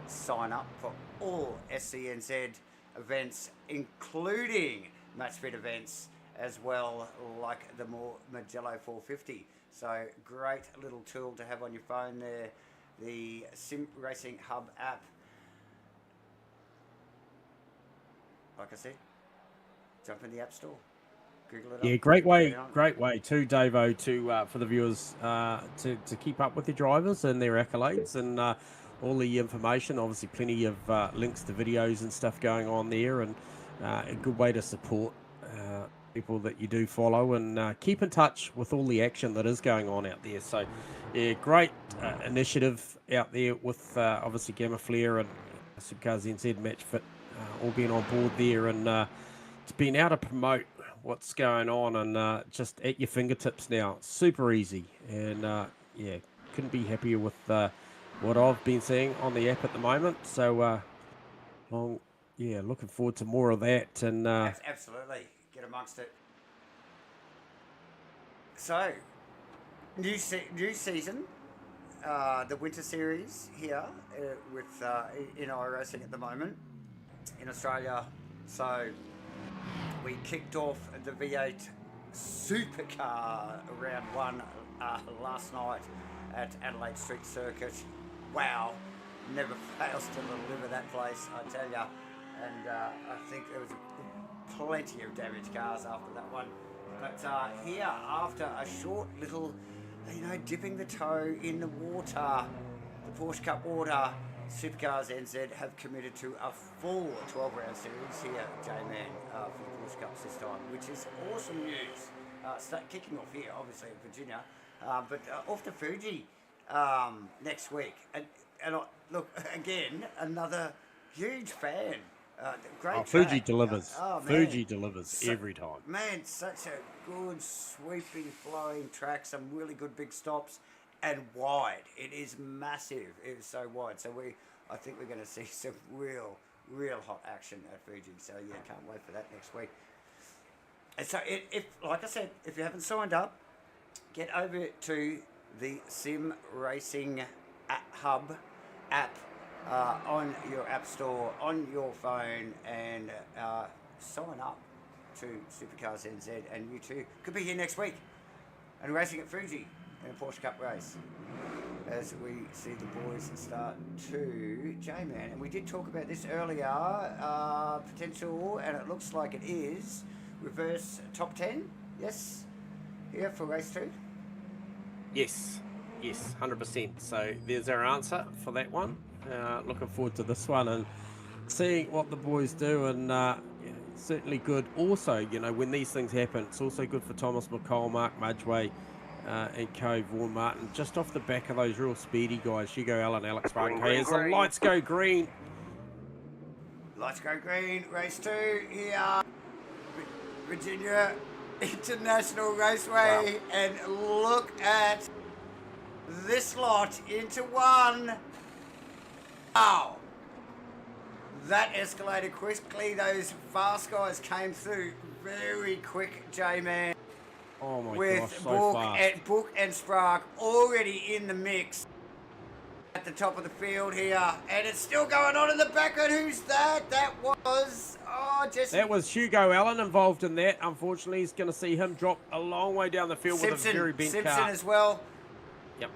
sign up for all SCNZ events, including Matchfit events as well, like the Magello 450. So great little tool to have on your phone there, the SIMRACING Hub app. Like I said, jump in the App Store. Google it. Yeah, great way too, Davo, to for the viewers to keep up with your drivers and their accolades and all the information. Obviously, plenty of links to videos and stuff going on there, and a good way to support people that you do follow and keep in touch with all the action that is going on out there. So, yeah, great initiative out there with obviously GAMAFLARE and Supercars NZ Matchfit all being on board there, and it's been able to promote what's going on and just at your fingertips now. Super easy, and yeah, couldn't be happier with what I've been seeing on the app at the moment. So looking forward to more of that. And absolutely get amongst it. So new season, the winter series here with in iRacing at the moment in Australia. So we kicked off the V8 Supercar round 1 last night at Adelaide Street Circuit. Wow, never fails to deliver that place, I tell ya. And I think there was plenty of damaged cars after that one. But here, after a short little, dipping the toe in the water, the Porsche Cup water, Supercars NZ have committed to a full 12-round series here, J-Man, for the Porsche Cups this time, which is awesome news. Start kicking off here, obviously in Virginia, but off to Fuji next week. And look, again, another huge fan. Great Fuji track. delivers. Fuji delivers every time. Man, such a good, sweeping, flowing track. Some really good big stops, and wide. It is massive. It is so wide. So I think we're going to see some real hot action at Fuji. So yeah, can't wait for that next week. And so, if like I said, if you haven't signed up, get over to the SIMRACING Hub app. On your app store, on your phone, and sign up to Supercars NZ, and you too could be here next week and racing at Fuji in a Porsche Cup race as we see the boys start to J-Man. And we did talk about this earlier, potential, and it looks like it is reverse top 10, yes, here for race 2. Yes, 100%. So there's our answer for that one. Looking forward to this one and seeing what the boys do, and certainly good. Also, when these things happen, it's also good for Thomas McCall, Mark Matchfite, and Co. Vaughan Martin. Just off the back of those real speedy guys, Hugo Allen, Alex Spark. As the lights go green. Lights go green, race 2 here, Virginia International Raceway, wow. And look at this lot into one. Wow, that escalated quickly. Those fast guys came through very quick, J-Man. Oh my gosh, so fast. Book and Spark already in the mix at the top of the field here, and it's still going on in the background. Who's that? That was that was Hugo Allen involved in that. Unfortunately, he's going to see him drop a long way down the field with a very bent Simpson car. as well. Yep.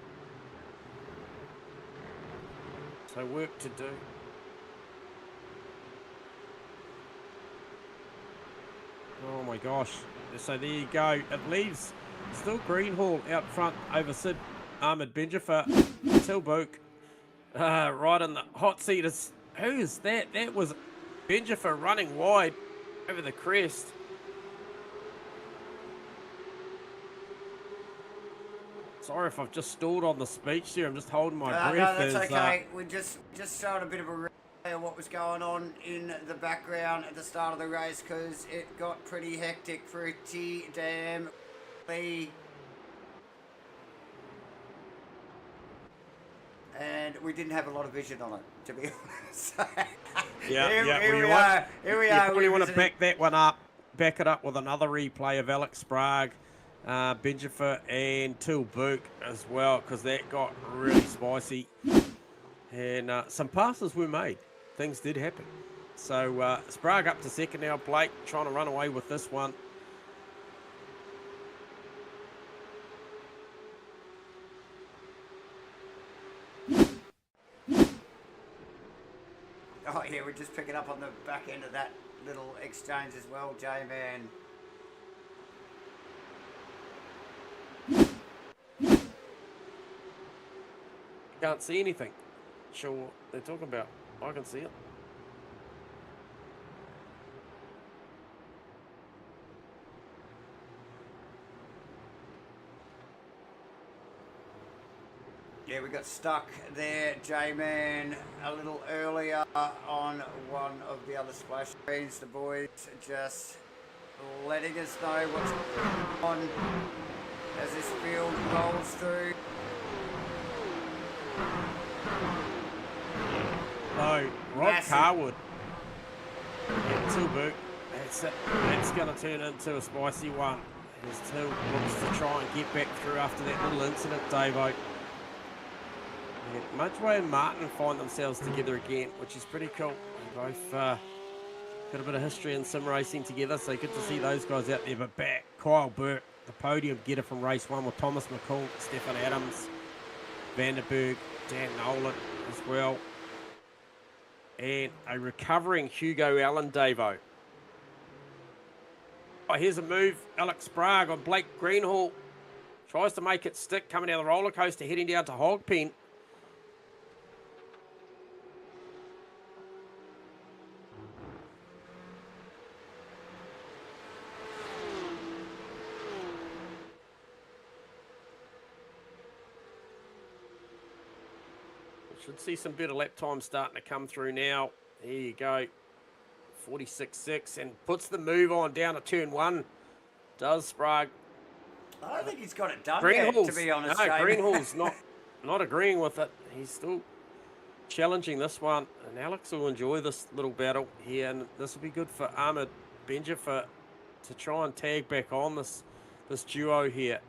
So work to do. Oh my gosh. So there you go. It leaves still Greenhall out front over Sid Ahmed Benjafer. Tilbook right in the hot seat. Who's that? That was Benjafer running wide over the crest. Sorry if I've just stalled on the speech there. I'm just holding my breath. No, that's okay. We just showed a bit of a replay of what was going on in the background at the start of the race, because it got pretty hectic pretty damn quickly. And we didn't have a lot of vision on it, to be honest. Here we are. You really want to back that one up. Back it up with another replay of Alex Sprague, Benjafer and Tilbook as well, because that got really spicy. And some passes were made. Things did happen. So Sprague up to second now. Blake trying to run away with this one. Oh yeah, we're just picking up on the back end of that little exchange as well, J-Man. Can't see anything. Sure what they're talking about. I can see it. Yeah, we got stuck there, J-Man, a little earlier on one of the other splash screens. The boys just letting us know what's going on as this field rolls through. Oh, Rob Carwood. Yeah, Tilbook. That's it. That's going to turn into a spicy one. As Till looks to try and get back through after that little incident, Davo. Yeah, Matchfite and Martin find themselves together again, which is pretty cool. They both got a bit of history in sim racing together, so good to see those guys out there. But back, Kyle Burke, the podium getter from race 1 with Thomas McCall, Stefan Adams, Vanderberg, Dan Nolan as well. And a recovering Hugo Allen, Davo. Oh, here's a move. Alex Sprague on Blake Greenhall. Tries to make it stick, coming down the roller coaster, heading down to Hogpen. Should see some better lap time starting to come through now. There you go. 46.6 and puts the move on down to turn 1. Does Sprague. I don't think he's got it done Greenhall's, yet, to be honest. No, Jamie. Greenhall's not agreeing with it. He's still challenging this one. And Alex will enjoy this little battle here. And this will be good for Ahmed Benjafer to try and tag back on this duo here.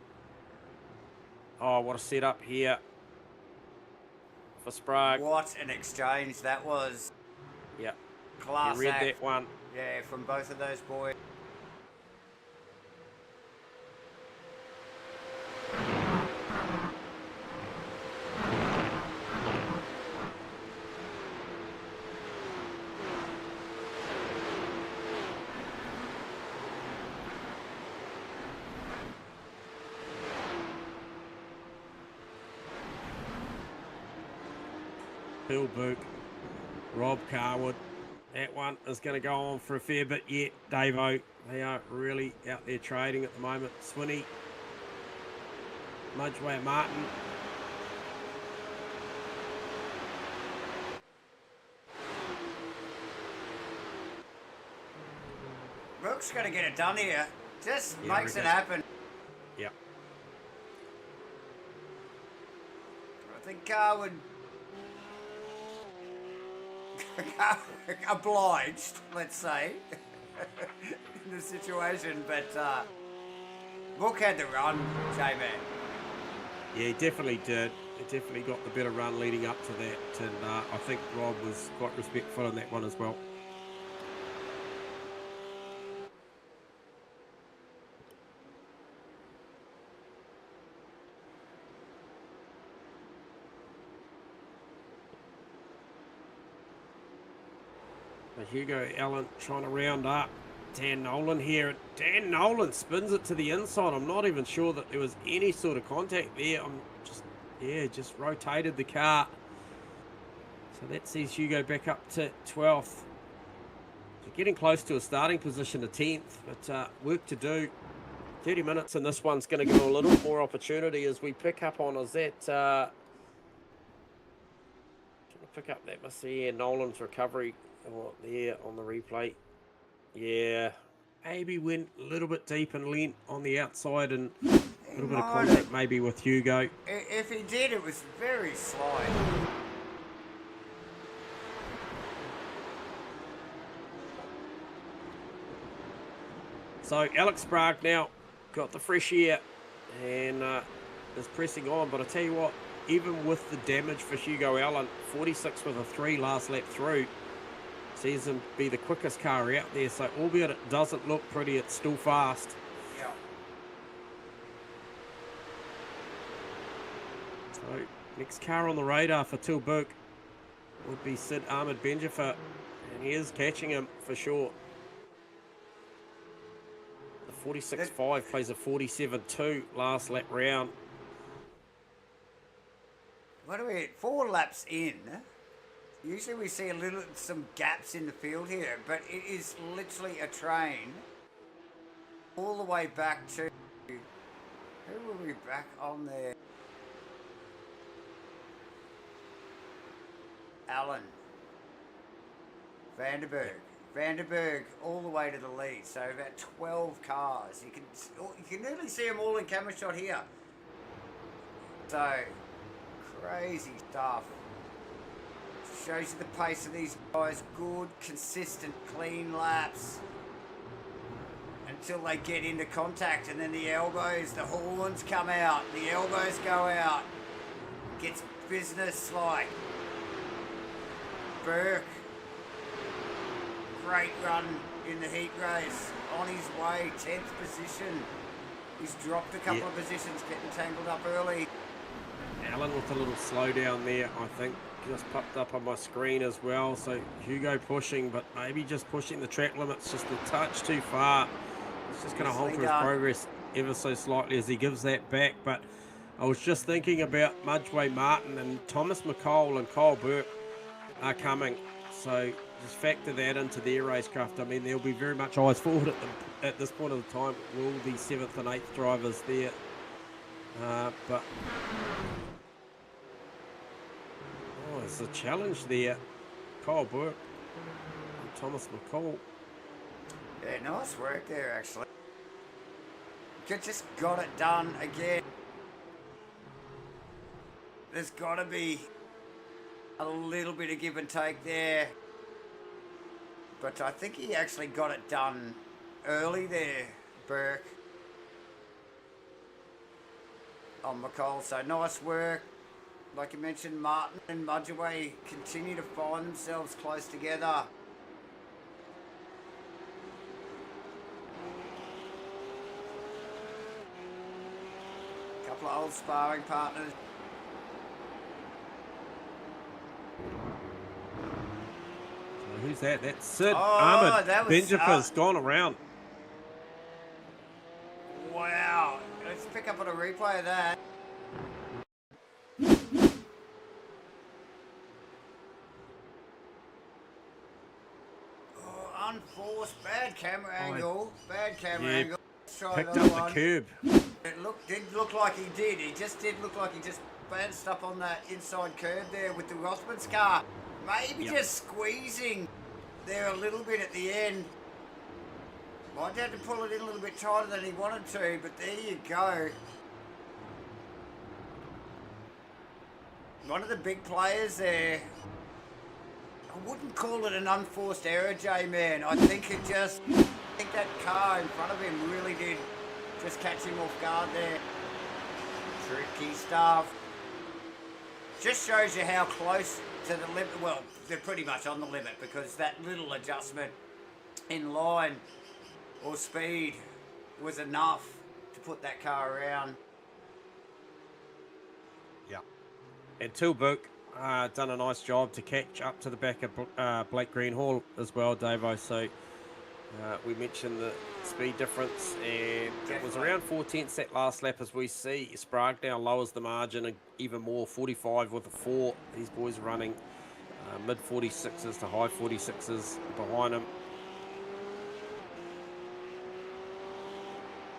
Oh, what a setup here for Sprague. What an exchange that was. Yeah. Class You read act. that one. Yeah, from both of those boys. Bill Book, Rob Carwood. That one is going to go on for a fair bit yet, Davo. They are really out there trading at the moment. Swinney, Mudgeway Martin. Brooks got to get it done here. Just Yeah, makes it Ricky. happen. Yeah. I think Carwood obliged, let's say, in the situation, but Book had the run, J-Man. Yeah, he definitely did. He definitely got the better run leading up to that, and I think Rob was quite respectful in that one as well. But Hugo Allen trying to round up Dan Nolan here. Dan Nolan spins it to the inside. I'm not even sure that there was any sort of contact there. Just rotated the car. So that sees Hugo back up to 12th. So getting close to a starting position of 10th, but work to do. 30 minutes, and this one's going to give him a little more opportunity as we pick up on. Is that trying to pick up that must see Nolan's recovery there on the replay. Yeah, maybe went a little bit deep and leant on the outside, and a little bit of contact maybe with Hugo. If he did, it was very slight. So Alex Sprague now got the fresh air and is pressing on, but I tell you what, even with the damage for Hugo Allen, 46 with a 3 last lap through, sees him be the quickest car out there. So albeit it doesn't look pretty, it's still fast. Yeah. So next car on the radar for Tilburg would be Sid Ahmed Benjafer, and he is catching him for sure. The 46.5 plays a 47.2 last lap round. What are we, 4 laps in? Usually we see some gaps in the field here, but it is literally a train all the way back to, who were we back on there? Allen, Vanderberg all the way to the lead, so about 12 cars. You can nearly see them all in camera shot here. So crazy stuff. Shows you the pace of these guys. Good, consistent, clean laps until they get into contact, and then the elbows, the horns come out, the elbows go out. Gets business like Burke. Great run in the heat race. On his way, 10th position. He's dropped a couple of positions, getting tangled up early. Allen with a little slowdown there, I think. Just popped up on my screen as well. So Hugo pushing, but maybe just pushing the track limits just a touch too far. It's just going to halter his progress ever so slightly as he gives that back. But I was just thinking about Mudgeway Martin and Thomas McCall and Kyle Burke are coming. So just factor that into their racecraft. I mean, there'll be very much eyes forward at this point of the time. Will the 7th and 8th drivers there? But as was a challenge there. Kyle Burke and Thomas McCall. Yeah, nice work there, actually. Just got it done again. There's got to be a little bit of give and take there. But I think he actually got it done early there, Burke. On McCall, so nice work. Like you mentioned, Martin and Mudgeway continue to find themselves close together. Couple of old sparring partners. So who's that? That's Sid Ahmed. Benjamin's gone around. Wow. Let's pick up on a replay of that. Oh, unforced. Bad camera angle. Bad camera angle. Let's try picked another up one. the curb. It did look like he did. He just did look like he just bounced up on that inside curve there with the Rothman's car. Maybe just squeezing there a little bit at the end. Might have to pull it in a little bit tighter than he wanted to, but there you go. One of the big players there. I wouldn't call it an unforced error, J-Man. I think that car in front of him really did just catch him off guard there. Tricky stuff. Just shows you how close to the limit. Well, they're pretty much on the limit because that little adjustment in line or speed was enough to put that car around. Yeah. And Tilburg done a nice job to catch up to the back of Blake Greenhall as well, Davo. So we mentioned the speed difference, and it was around 4/10 that last lap, as we see. Sprague now lowers the margin even more, 45 with a 4. These boys are running mid 46s to high 46s behind him.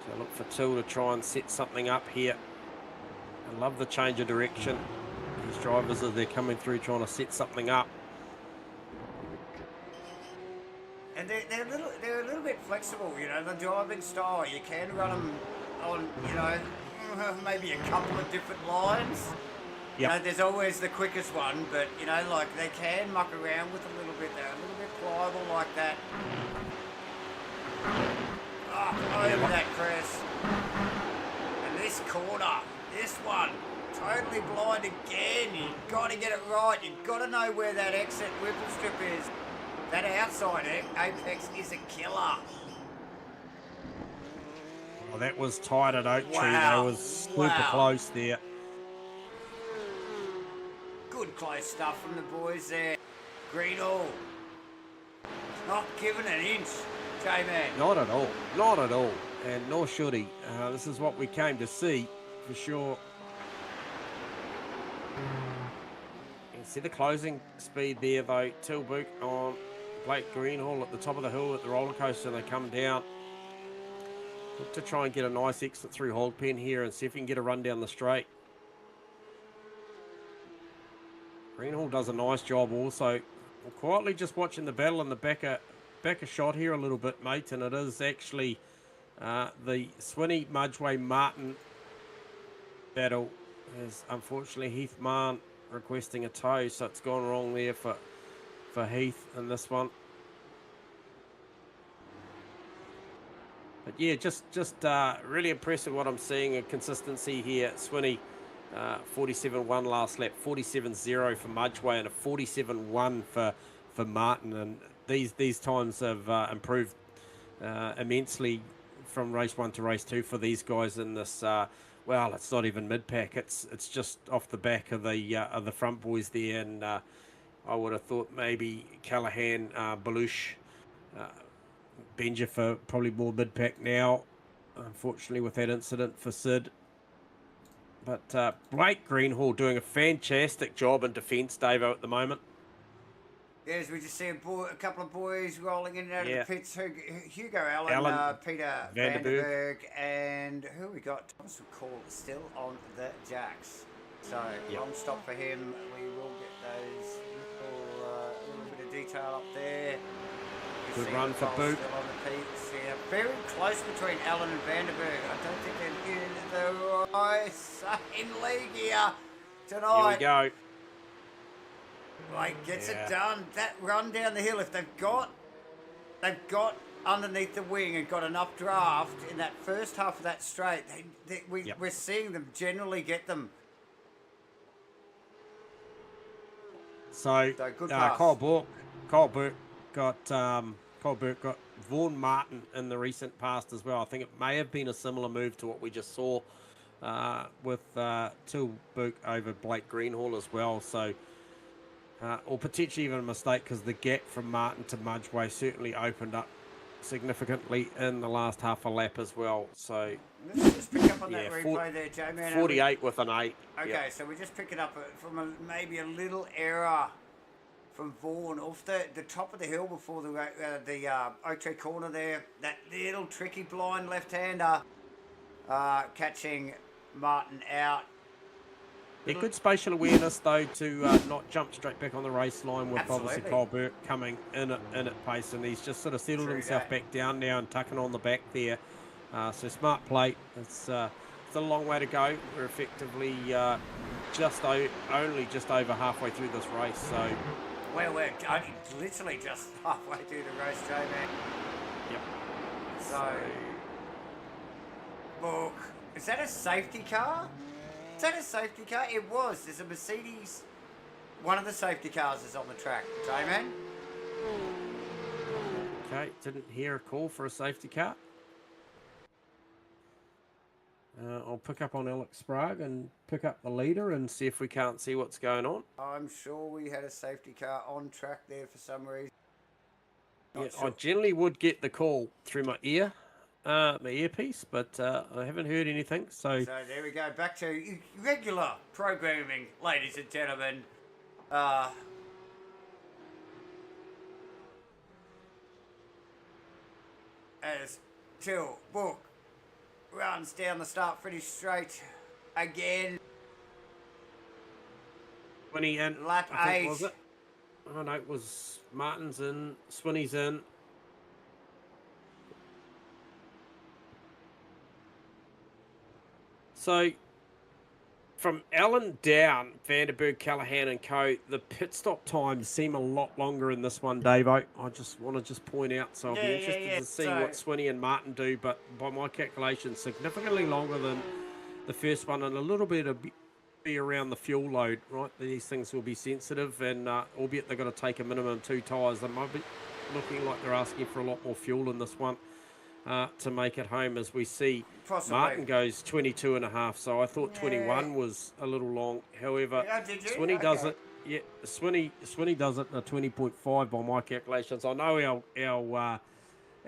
So look for Till to try and set something up here. I love the change of direction. These drivers, as they're coming through, trying to set something up. And they're a little bit flexible, you know, the driving style. You can run them on, you know, maybe a couple of different lines. Yep. You know, there's always the quickest one, but, you know, like, they can muck around with a little bit. They're a little bit pliable like that. Over that crest. And this corner, this one, totally blind again. You've got to get it right. You've got to know where that exit whipple strip is. That outside apex is a killer. Well, that was tight at Oak Tree. Wow. That was super close there. Good close stuff from the boys there. Greenhall. Not giving an inch, J-Man. Not at all. Not at all. And nor should he. This is what we came to see, for sure. You can see the closing speed there, though. Tilburg on Blake Greenhall at the top of the hill at the roller coaster. They come down. Look to try and get a nice exit through Holdpen here and see if we can get a run down the straight. Greenhall does a nice job also. I'm quietly just watching the battle in the back of shot here a little bit, mate, and it is actually the Swinney Mudgeway Martin battle. Is unfortunately Heath Mann requesting a tow, so it's gone wrong there for Heath in this one. But yeah, just really impressive what I'm seeing, a consistency here. Swinney 47.1 last lap, 47.0 for Mudgeway, and a 47.1 for Martin, and these times have improved immensely from race 1 to race 2 for these guys in this. Well, it's not even mid-pack. It's just off the back of the front boys there, and I would have thought maybe Callahan, Belush, Benja for probably more mid-pack now. Unfortunately, with that incident for Sid. But Blake Greenhall doing a fantastic job in defence, Davo, at the moment. Yes, we just see a couple of boys rolling in and out of the pits. Hugo Allen, Peter Vanderberg, and who we got? Thomas McCall still on the jacks. So long stop for him. We will get those tail up there. Good run for Boot. Still on the peaks. Yeah, very close between Allen and Vanderberg. I don't think they're in the right same league here tonight. Here we go. Like, gets it done. That run down the hill, if they've got underneath the wing and got enough draft in that first half of that straight, we're seeing them generally get them. So good pass. Kyle Burke got Vaughan Martin in the recent past as well. I think it may have been a similar move to what we just saw with Till Burke over Blake Greenhall as well. So, or potentially even a mistake, because the gap from Martin to Mudgeway certainly opened up significantly in the last half a lap as well. So let's just pick up on that replay there, J-Man. 48 with an 8. Okay, so we just pick it up from maybe a little error from Vaughan off the top of the hill before the Oak Tree corner there. That little tricky blind left-hander catching Martin out. Yeah, good spatial awareness though to not jump straight back on the race line with obviously Kyle Burke coming in at pace, and he's just sort of settled himself back down now and tucking on the back there. So smart play. It's a long way to go. We're effectively only just over halfway through this race. So. Well, we're literally just halfway through the race, J-Man. Yep. So, look, is that a safety car? Is that a safety car? It was. There's a Mercedes. One of the safety cars is on the track, J-Man. Okay, didn't hear a call for a safety car. I'll pick up on Alex Sprague and pick up the leader and see if we can't see what's going on. I'm sure we had a safety car on track there for some reason. I generally would get the call through my earpiece, but I haven't heard anything. So there we go, back to regular programming, ladies and gentlemen. As Till Book runs down the start finish straight again. 20 in. Lap 8. Was it? Oh no, it was Martin's in, Swinney's in. So from Allen down, Vanderberg, Callahan and co, the pit stop times seem a lot longer in this one, Davo. I just want to point out, so I'll be interested to see what Swinney and Martin do, but by my calculations, significantly longer than the first one, and a little bit of be around the fuel load, right? These things will be sensitive, and albeit they've got to take a minimum 2 tyres, they might be looking like they're asking for a lot more fuel in this one. To make it home, as we see possibly. Martin goes 22.5, so I thought 21 was a little long. However, Swinney does it. Yeah, Swinney does it in a 20.5 by my calculations. I know our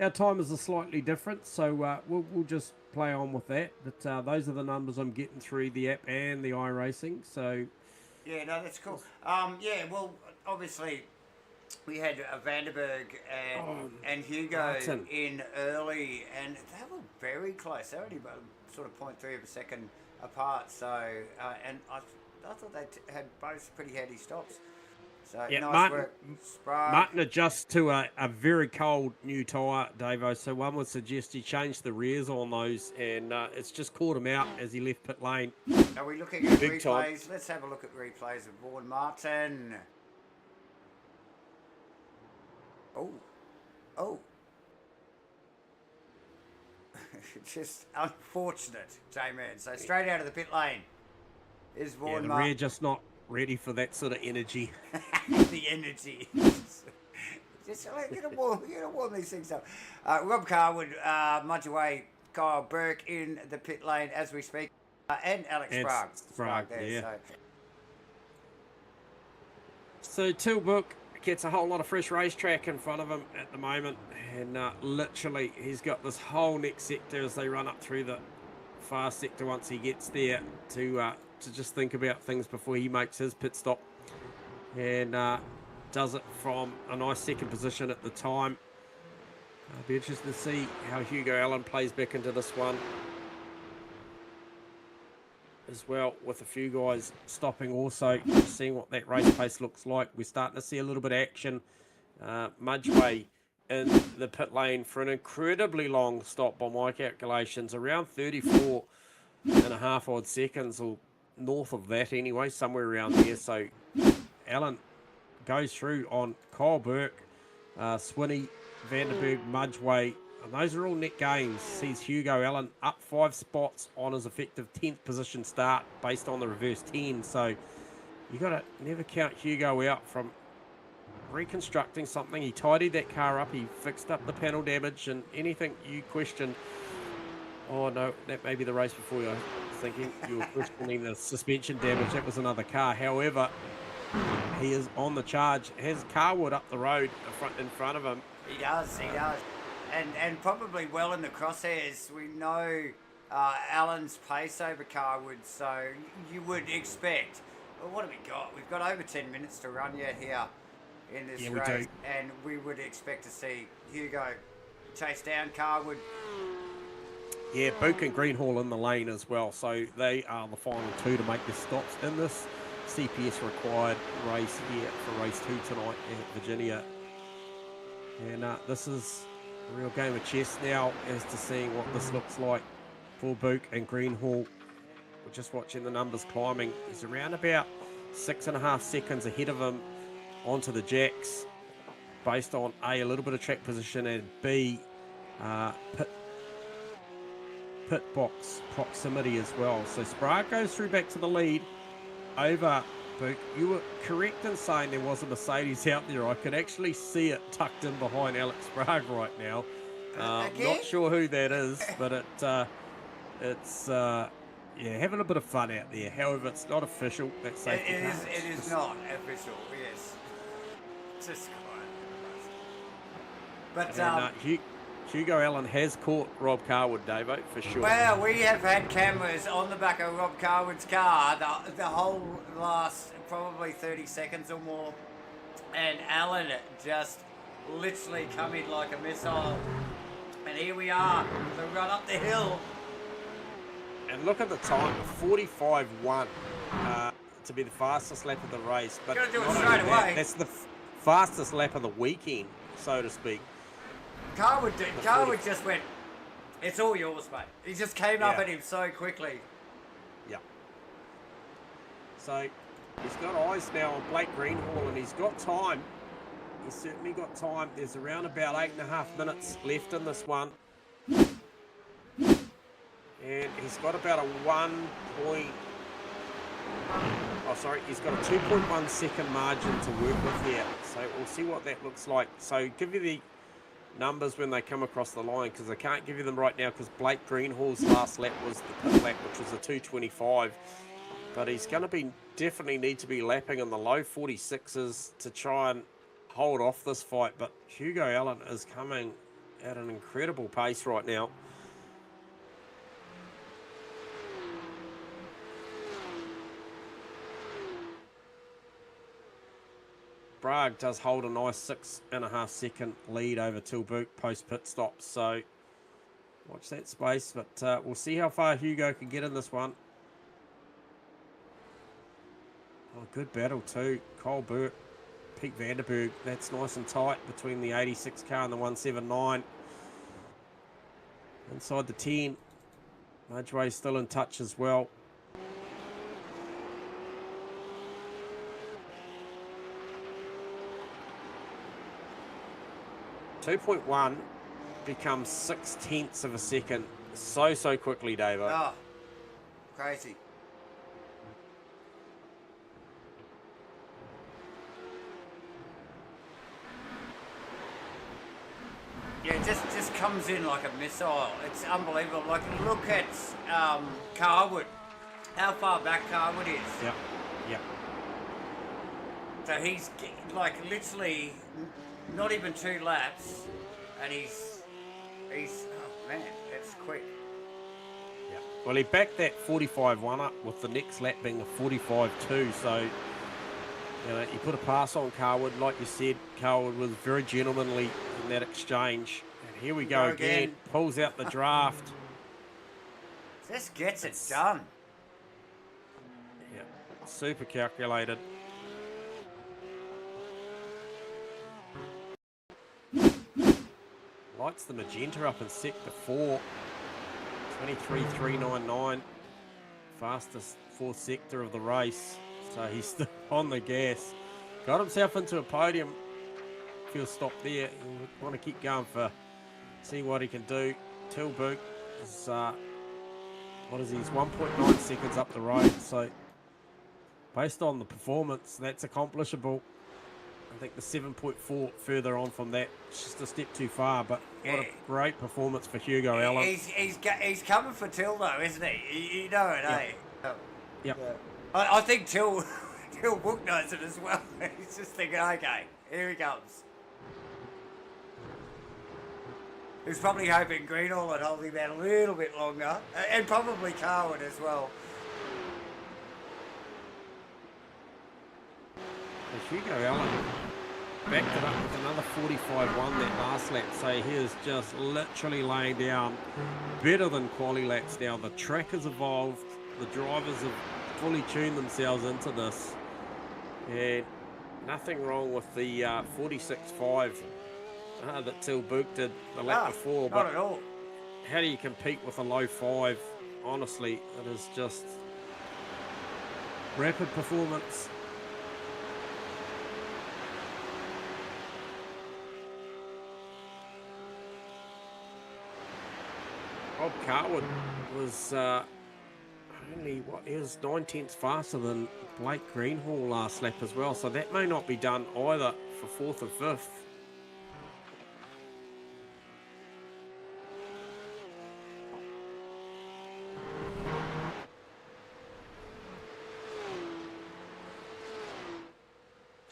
timers are slightly different, so we'll just play on with that. But those are the numbers I'm getting through the app and the iRacing. So yeah, no, that's cool. Yeah, well, obviously. We had Vanderberg and Hugo Martin in early, and they were very close. They were only about sort of 0.3 of a second apart. So, and I thought they had both pretty handy stops. So, yeah, nice work. Martin adjusts to a very cold new tyre, Davo. So one would suggest he changed the rears on those, and it's just caught him out as he left pit lane. Are we looking at replays? Time. Let's have a look at replays of Vaughan Martin. Oh. Just unfortunate, J-Man. So straight out of the pit lane is Vaughan Martin. Rear just not ready for that sort of energy. The energy. Just you gotta warm these things up. Rob Carwood, Mudgeway, Kyle Burke in the pit lane as we speak, and Alex Sprague there. Yeah. So Tilbrook gets a whole lot of fresh racetrack in front of him at the moment, and literally he's got this whole next sector as they run up through the far sector once he gets there to just think about things before he makes his pit stop, and does it from a nice second position at the time. I'll be interested to see how Hugo Allen plays back into this one as well, with a few guys stopping also, seeing what that race pace looks like. We're starting to see a little bit of action Mudgeway in the pit lane for an incredibly long stop by my calculations, around 34 and a half odd seconds, or north of that anyway, somewhere around there. So Alan goes through on Kyle Burke, Swinney, Vanderberg, Mudgeway, and those are all net gains. Sees Hugo Allen up 5 spots on his effective 10th position start based on the reverse 10. So you got to never count Hugo out from reconstructing something. He tidied that car up, he fixed up the panel damage, and anything you questioned, oh no, that may be the race before you were thinking you were questioning the suspension damage, that was another car. However, he is on the charge, has Carwood up the road in front of him. He does. And probably well in the crosshairs. We know Allen's pace over Carwood, so you would expect. Well, what have we got? We've got over 10 minutes to run yet here in this race, and we would expect to see Hugo chase down Carwood. Yeah, Book and Greenhall in the lane as well, so they are the final two to make their stops in this CPS required race here for race 2 tonight at Virginia. And this is a real game of chess now as to seeing what this looks like for Book and Greenhall. We're just watching the numbers climbing. He's around about 6.5 seconds ahead of him onto the jacks, based on A, little bit of track position, and B, pit box proximity as well. So Sprague goes through back to the lead over Book. You were correct in saying there was a Mercedes out there. I can actually see it tucked in behind Alex Sprague right now. Not sure who that is, but it's yeah, having a bit of fun out there. However, it's not official. That's safety car. It is not official. Yes, just quiet. But Hugo Allen has caught Rob Carwood, Davo, for sure. Well, we have had cameras on the back of Rob Carwood's car the whole last probably 30 seconds or more, and Allen just literally come in like a missile. And here we are, the run up the hill. And look at the time, 45.1 to be the fastest lap of the race. But gotta do it straight away. That's the fastest lap of the weekend, so to speak. Carwood just went, it's all yours, mate. He just came up at him so quickly. Yeah. So he's got eyes now on Blake Greenhall, and he's got time. He's certainly got time. There's around about 8.5 minutes left in this one. And he's got about a he's got a 2.1 second margin to work with here. So we'll see what that looks like. So give you the numbers when they come across the line, because I can't give you them right now because Blake Greenhall's last lap was the pit lap, which was a 2:25. But he's going to definitely need to be lapping in the low 46s to try and hold off this fight. But Hugo Allen is coming at an incredible pace right now. Sprague does hold a nice 6.5 second lead over Tilburg post pit stop, so watch that space. But we'll see how far Hugo can get in this one. Oh, good battle too. Kyle Burke, Pete Vanderberg. That's nice and tight between the 86 car and the 179. Inside the 10. Mudgeway still in touch as well. 2.1 becomes 0.6 of a second so quickly, Davo. Oh, crazy. Yeah, it just comes in like a missile. It's unbelievable. Like, look at Carwood, how far back Carwood is. Yep, yep. So he's like literally not even 2 laps, and he's oh man, that's quick. Yeah. Well, he backed that 45.1 up with the next lap being a 45.2. So you know, you put a pass on Carwood, like you said. Carwood was very gentlemanly in that exchange. And here we go again. Pulls out the draft. Just gets it done. Yeah, super calculated. Lights the magenta up in sector 4. 23.399. Fastest fourth sector of the race. So he's still on the gas. Got himself into a podium. He'll stop there. He'll want to keep going for see what he can do. Tilburg is what is he? He's 1.9 seconds up the road. So based on the performance, that's accomplishable. I think the 7.4 further on from that, it's just a step too far. But what a great performance for Hugo Allen. He's coming for Till though, isn't he? You know it, Yep. eh? Yep. Yeah. I think Till Book knows it as well. He's just thinking, okay, here he comes. He was probably hoping Greenall would hold him out a little bit longer, and probably Carwood as well. Hugo Allen backed it up with another 45.1 that last lap, so he is just literally laying down better than quali laps now. The track has evolved, the drivers have fully tuned themselves into this, and nothing wrong with the 46.5 that Tilburg did the lap before. Not at all. How do you compete with a low 5? Honestly, it is just rapid performance. Rob Carwood was only, he was 9 tenths faster than Blake Greenhall last lap as well, so that may not be done either for 4th and 5th.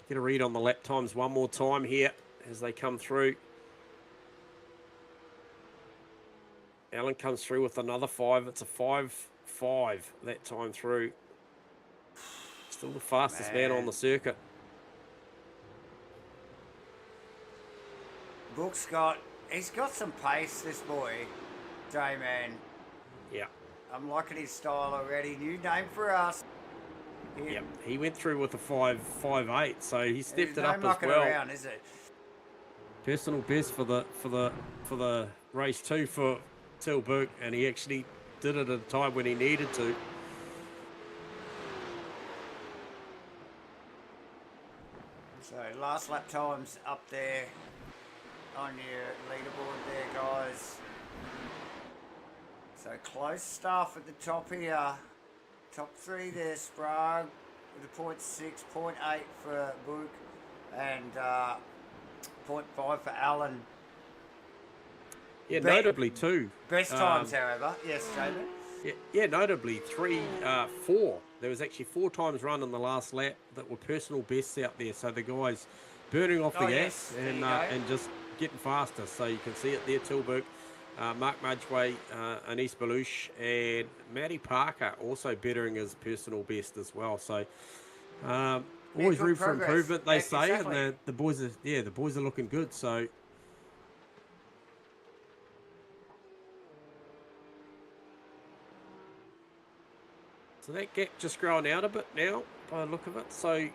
Get a read on the lap times one more time here as they come through. Allen comes through with another 5. It's a 5.5 that time through. Still the fastest man on the circuit. He's got some pace, this boy, J-Man. Yeah. I'm liking his style already. New name for us. Yep, he went through with a 5.8, so he stepped it up no as well. Around, is it? Personal best for the race 2 for Tilburg, and he actually did it at a time when he needed to. So last lap times up there on your leaderboard there, guys. So close stuff at the top here. Top 3 there, Sprague with a 0.6, 0.8 for Book, and 0.5 for Allen. Yeah, notably too. Best times, however. Yes, David. Yeah, notably 4. There was actually 4 times run in the last lap that were personal bests out there. So the guys burning off the gas and just getting faster. So you can see it there, Tilburg. Mark Mudgway, Anis Belouche, and Matty Parker also bettering his personal best as well. So always room for improvement, they say, exactly. And the boys are looking good. So that gap just growing out a bit now by the look of it. So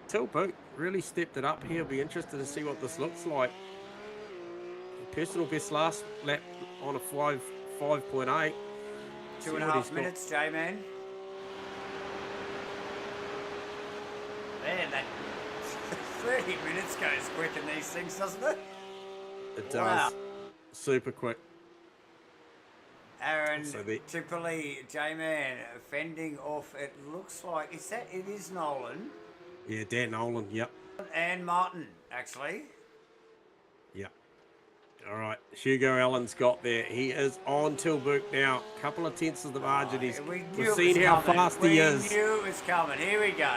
Tilburg really stepped it up here. I'll be interested to see what this looks like. Personal best last lap on a 5.8. 2.5 minutes, J-Man. Man, that 30 minutes goes quick in these things, doesn't it? It does. Wow. Super quick. Aaron Tipperley, J-Man, fending off, it looks like, it is Nolan? Yeah, Dan Nolan, yep. And Martin, actually. Yep. All right, Hugo Allen's got there. He is on Tilburg now. Couple of tenths of the margin. We've seen how fast he is. We knew it was coming. Here we go.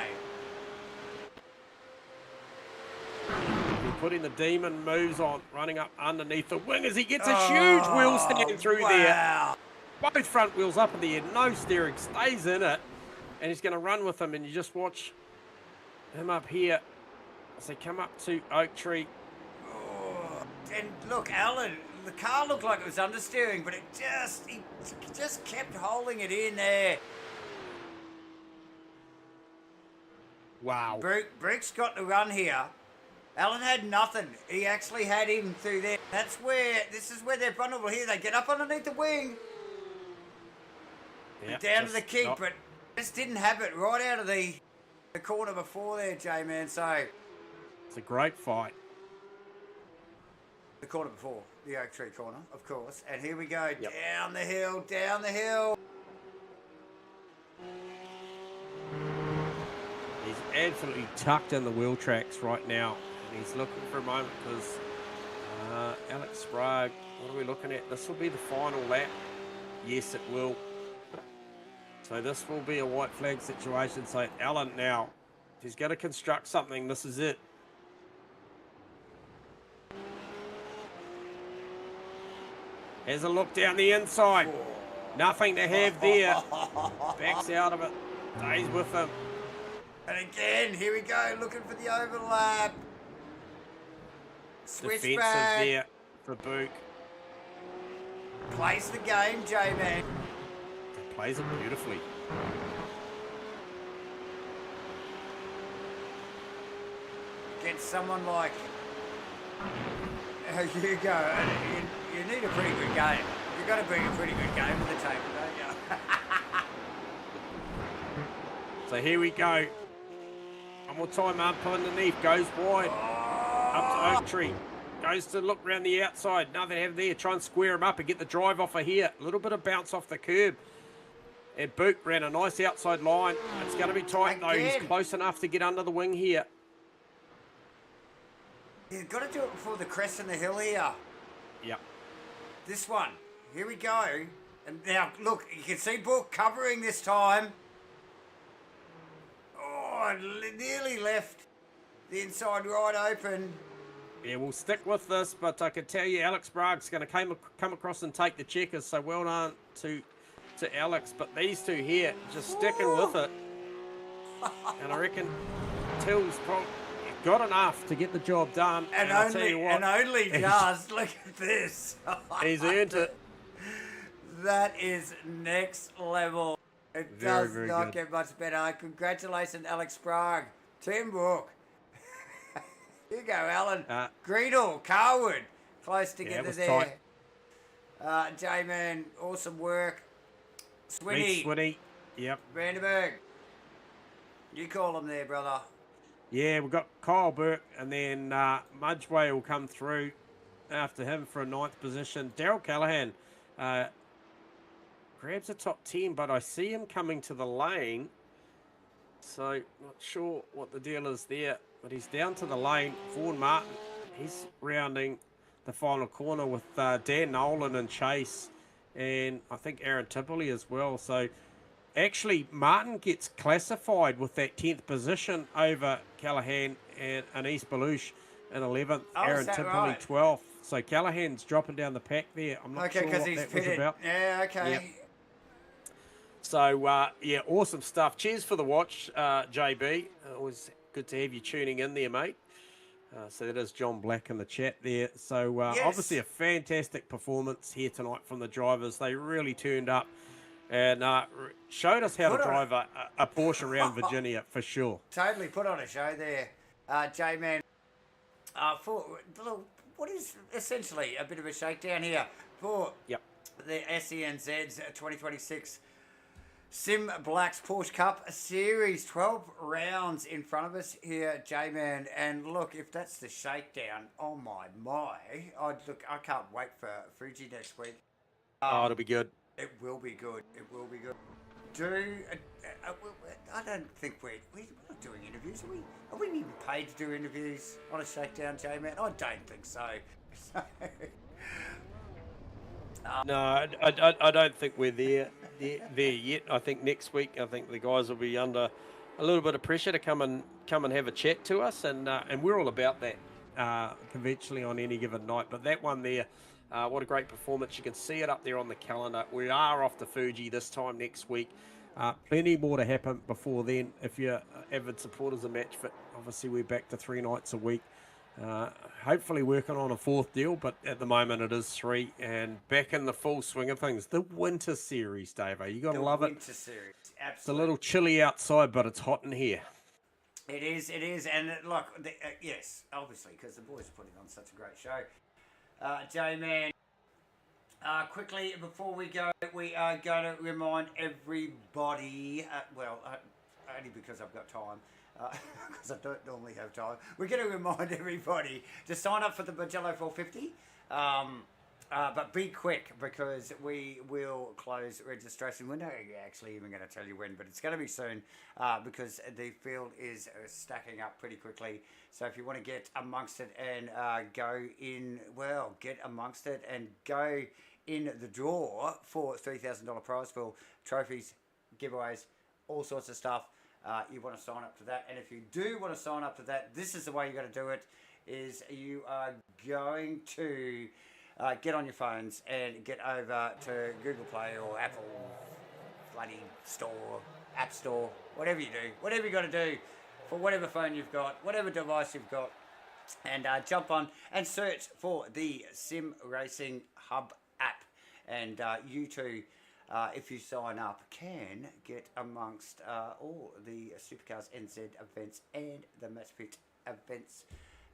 He's putting the demon moves on, running up underneath the wing as he gets a huge wheel stand through there. Both front wheels up in the air, no steering, stays in it, and he's going to run with them. And you just watch him up here as they come up to Oak Tree. And look, Allen, the car looked like it was understeering, but he just kept holding it in there. Wow. Brick's got to run here. Alan had nothing. He actually had him through there. This is where they're vulnerable here. They get up underneath the wing. Yeah, Down to the kick, but just didn't have it right out of the corner before there, J-Man. So it's a great fight. The corner before, the Oak Tree corner, of course. And here we go, down the hill, down the hill. He's absolutely tucked in the wheel tracks right now. And he's looking for a moment because Alex Sprague, what are we looking at? This will be the final lap. Yes, it will. So this will be a white flag situation. So Alan now, if he's going to construct something, this is it. Has a look down the inside. Nothing to have there. Backs out of it. Stays with him. And again, here we go, looking for the overlap. Switch Defensive back. there for Book. Plays the game, J-Man. Plays it beautifully. Against someone like you go, and you need a pretty good game. You've got to bring a pretty good game to the table, don't you? So here we go. One more time up underneath. Goes wide. Up to Oak Tree. Goes to look around the outside. Nothing to have there. Try and square him up and get the drive off of here. A little bit of bounce off the curb. And Book ran a nice outside line. It's going to be tight though. He's close enough to get under the wing here. You've got to do it before the crest and the hill here. Yep. This one. Here we go. And now, look, you can see Book covering this time. Oh, nearly left the inside right open. Yeah, we'll stick with this, but I can tell you Alex Sprague's going to come across and take the checkers, so well done to Alex. But these two here just sticking with it. And I reckon Till's probably got enough to get the job done. And only just, look at this. He's earned it. That is next level. It does not get much better. Congratulations, Alex Sprague. Tim Book. Here you go, Alan. Greedle, Carwood. Close together there. J-Man, awesome work. Swinny. Yep. Vandenberg. You call him there, brother. Yeah, we've got Kyle Burke, and then Mudgeway will come through after him for a 9th position. Daryl Callahan grabs a top 10, but I see him coming to the lane. So, not sure what the deal is there, but he's down to the lane. Vaughan Martin, he's rounding the final corner with Dan Nolan and Chase, and I think Aaron Tipperley as well. So, actually, Martin gets classified with that 10th position over Callahan and East Belush in 11th. Aaron Tipperley, right? 12th. So, Callahan's dropping down the pack there. I'm not sure what that was about. Yeah, okay. Yep. So, yeah, awesome stuff. Cheers for the watch, JB. Always good to have you tuning in there, mate. So that is John Black in the chat there. So, obviously a fantastic performance here tonight from the drivers. They really turned up and showed us how to drive a Porsche around Virginia, for sure. Totally put on a show there, J-Man. For what is essentially a bit of a shakedown here for the SCNZ's 2026 SIMBLACKS Porsche Cup Series. 12 rounds in front of us here, J-Man. And look, if that's the shakedown, oh my. I can't wait for Fuji next week. It'll be good. It will be good. It will be good. I don't think we're not doing interviews, are we? Are we even paid to do interviews on a shakedown, J-Man? I don't think so. No, I don't think we're there yet. I think next week, I think the guys will be under a little bit of pressure to come and have a chat to us, and we're all about that conventionally on any given night. But that one there, what a great performance! You can see it up there on the calendar. We are off to Fuji this time next week. Plenty more to happen before then. If you're avid supporters of Matchfit, obviously we're back to 3 nights a week. Hopefully working on a 4th deal, but at the moment it is 3, and back in the full swing of things. The Winter Series, Davo, you got to love it. Winter Series, absolutely. It's a little chilly outside, but it's hot in here. It is, and look, yes, obviously, because the boys are putting on such a great show. J-Man, quickly, before we go, we are going to remind everybody, only because I've got time, because I don't normally have time, we're going to remind everybody to sign up for the Magello 450. But be quick, because we will close registration. We're not actually even going to tell you when, but it's going to be soon, because the field is stacking up pretty quickly. So if you want to get amongst it and get amongst it and go in the draw for $3,000 prize pool, trophies, giveaways, all sorts of stuff. You want to sign up to that. And if you do want to sign up to that, this is the way you got to do it, is you are going to get on your phones and get over to Google Play or Apple bloody store, App Store, whatever you do, whatever you got to do for whatever phone you've got, whatever device you've got, and jump on and search for the SIMRACING Hub app. And you too, if you sign up, can get amongst all the Supercars NZ events and the Matchfit events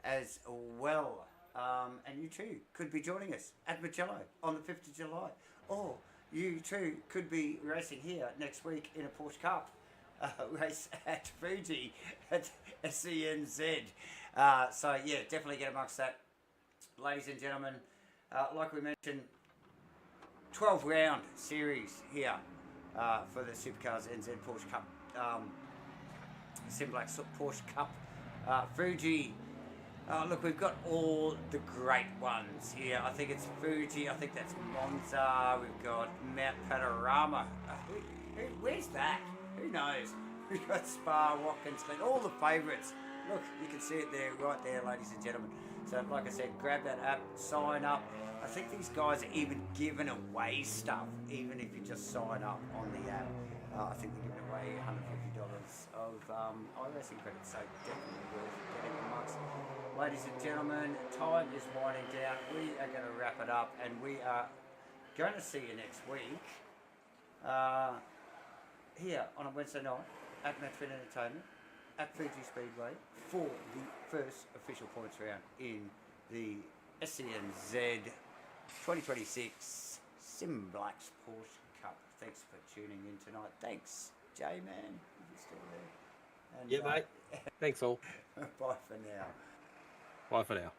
as well. And you too could be joining us at Magello on the 5th of July. Or you too could be racing here next week in a Porsche Cup race at Fuji at SCNZ. So yeah, definitely get amongst that. Ladies and gentlemen, like we mentioned, 12-round series here for the Supercars NZ Porsche Cup, SIMBLACKS Porsche Cup, Fuji. Look, we've got all the great ones here. I think it's Fuji, I think that's Monza, we've got Mount Panorama. Where's that? Who knows? We've got Spa, Watkins, all the favourites. Look, you can see it there, right there, ladies and gentlemen. So, like I said, grab that app, sign up. I think these guys are even giving away stuff, even if you just sign up on the app. I think they're giving away $150 of iRacing credits, so definitely worth getting amongst. Ladies and gentlemen, time is winding down. We are going to wrap it up, and we are going to see you next week here on a Wednesday night at Matchfit Entertainment at Fuji Speedway for the first official points round in the SCNZ 2026 SIMBLACKS Porsche Cup. Thanks for tuning in tonight. Thanks, J-Man, if you're still there. And, yeah, mate. Thanks all. Bye for now. Bye for now.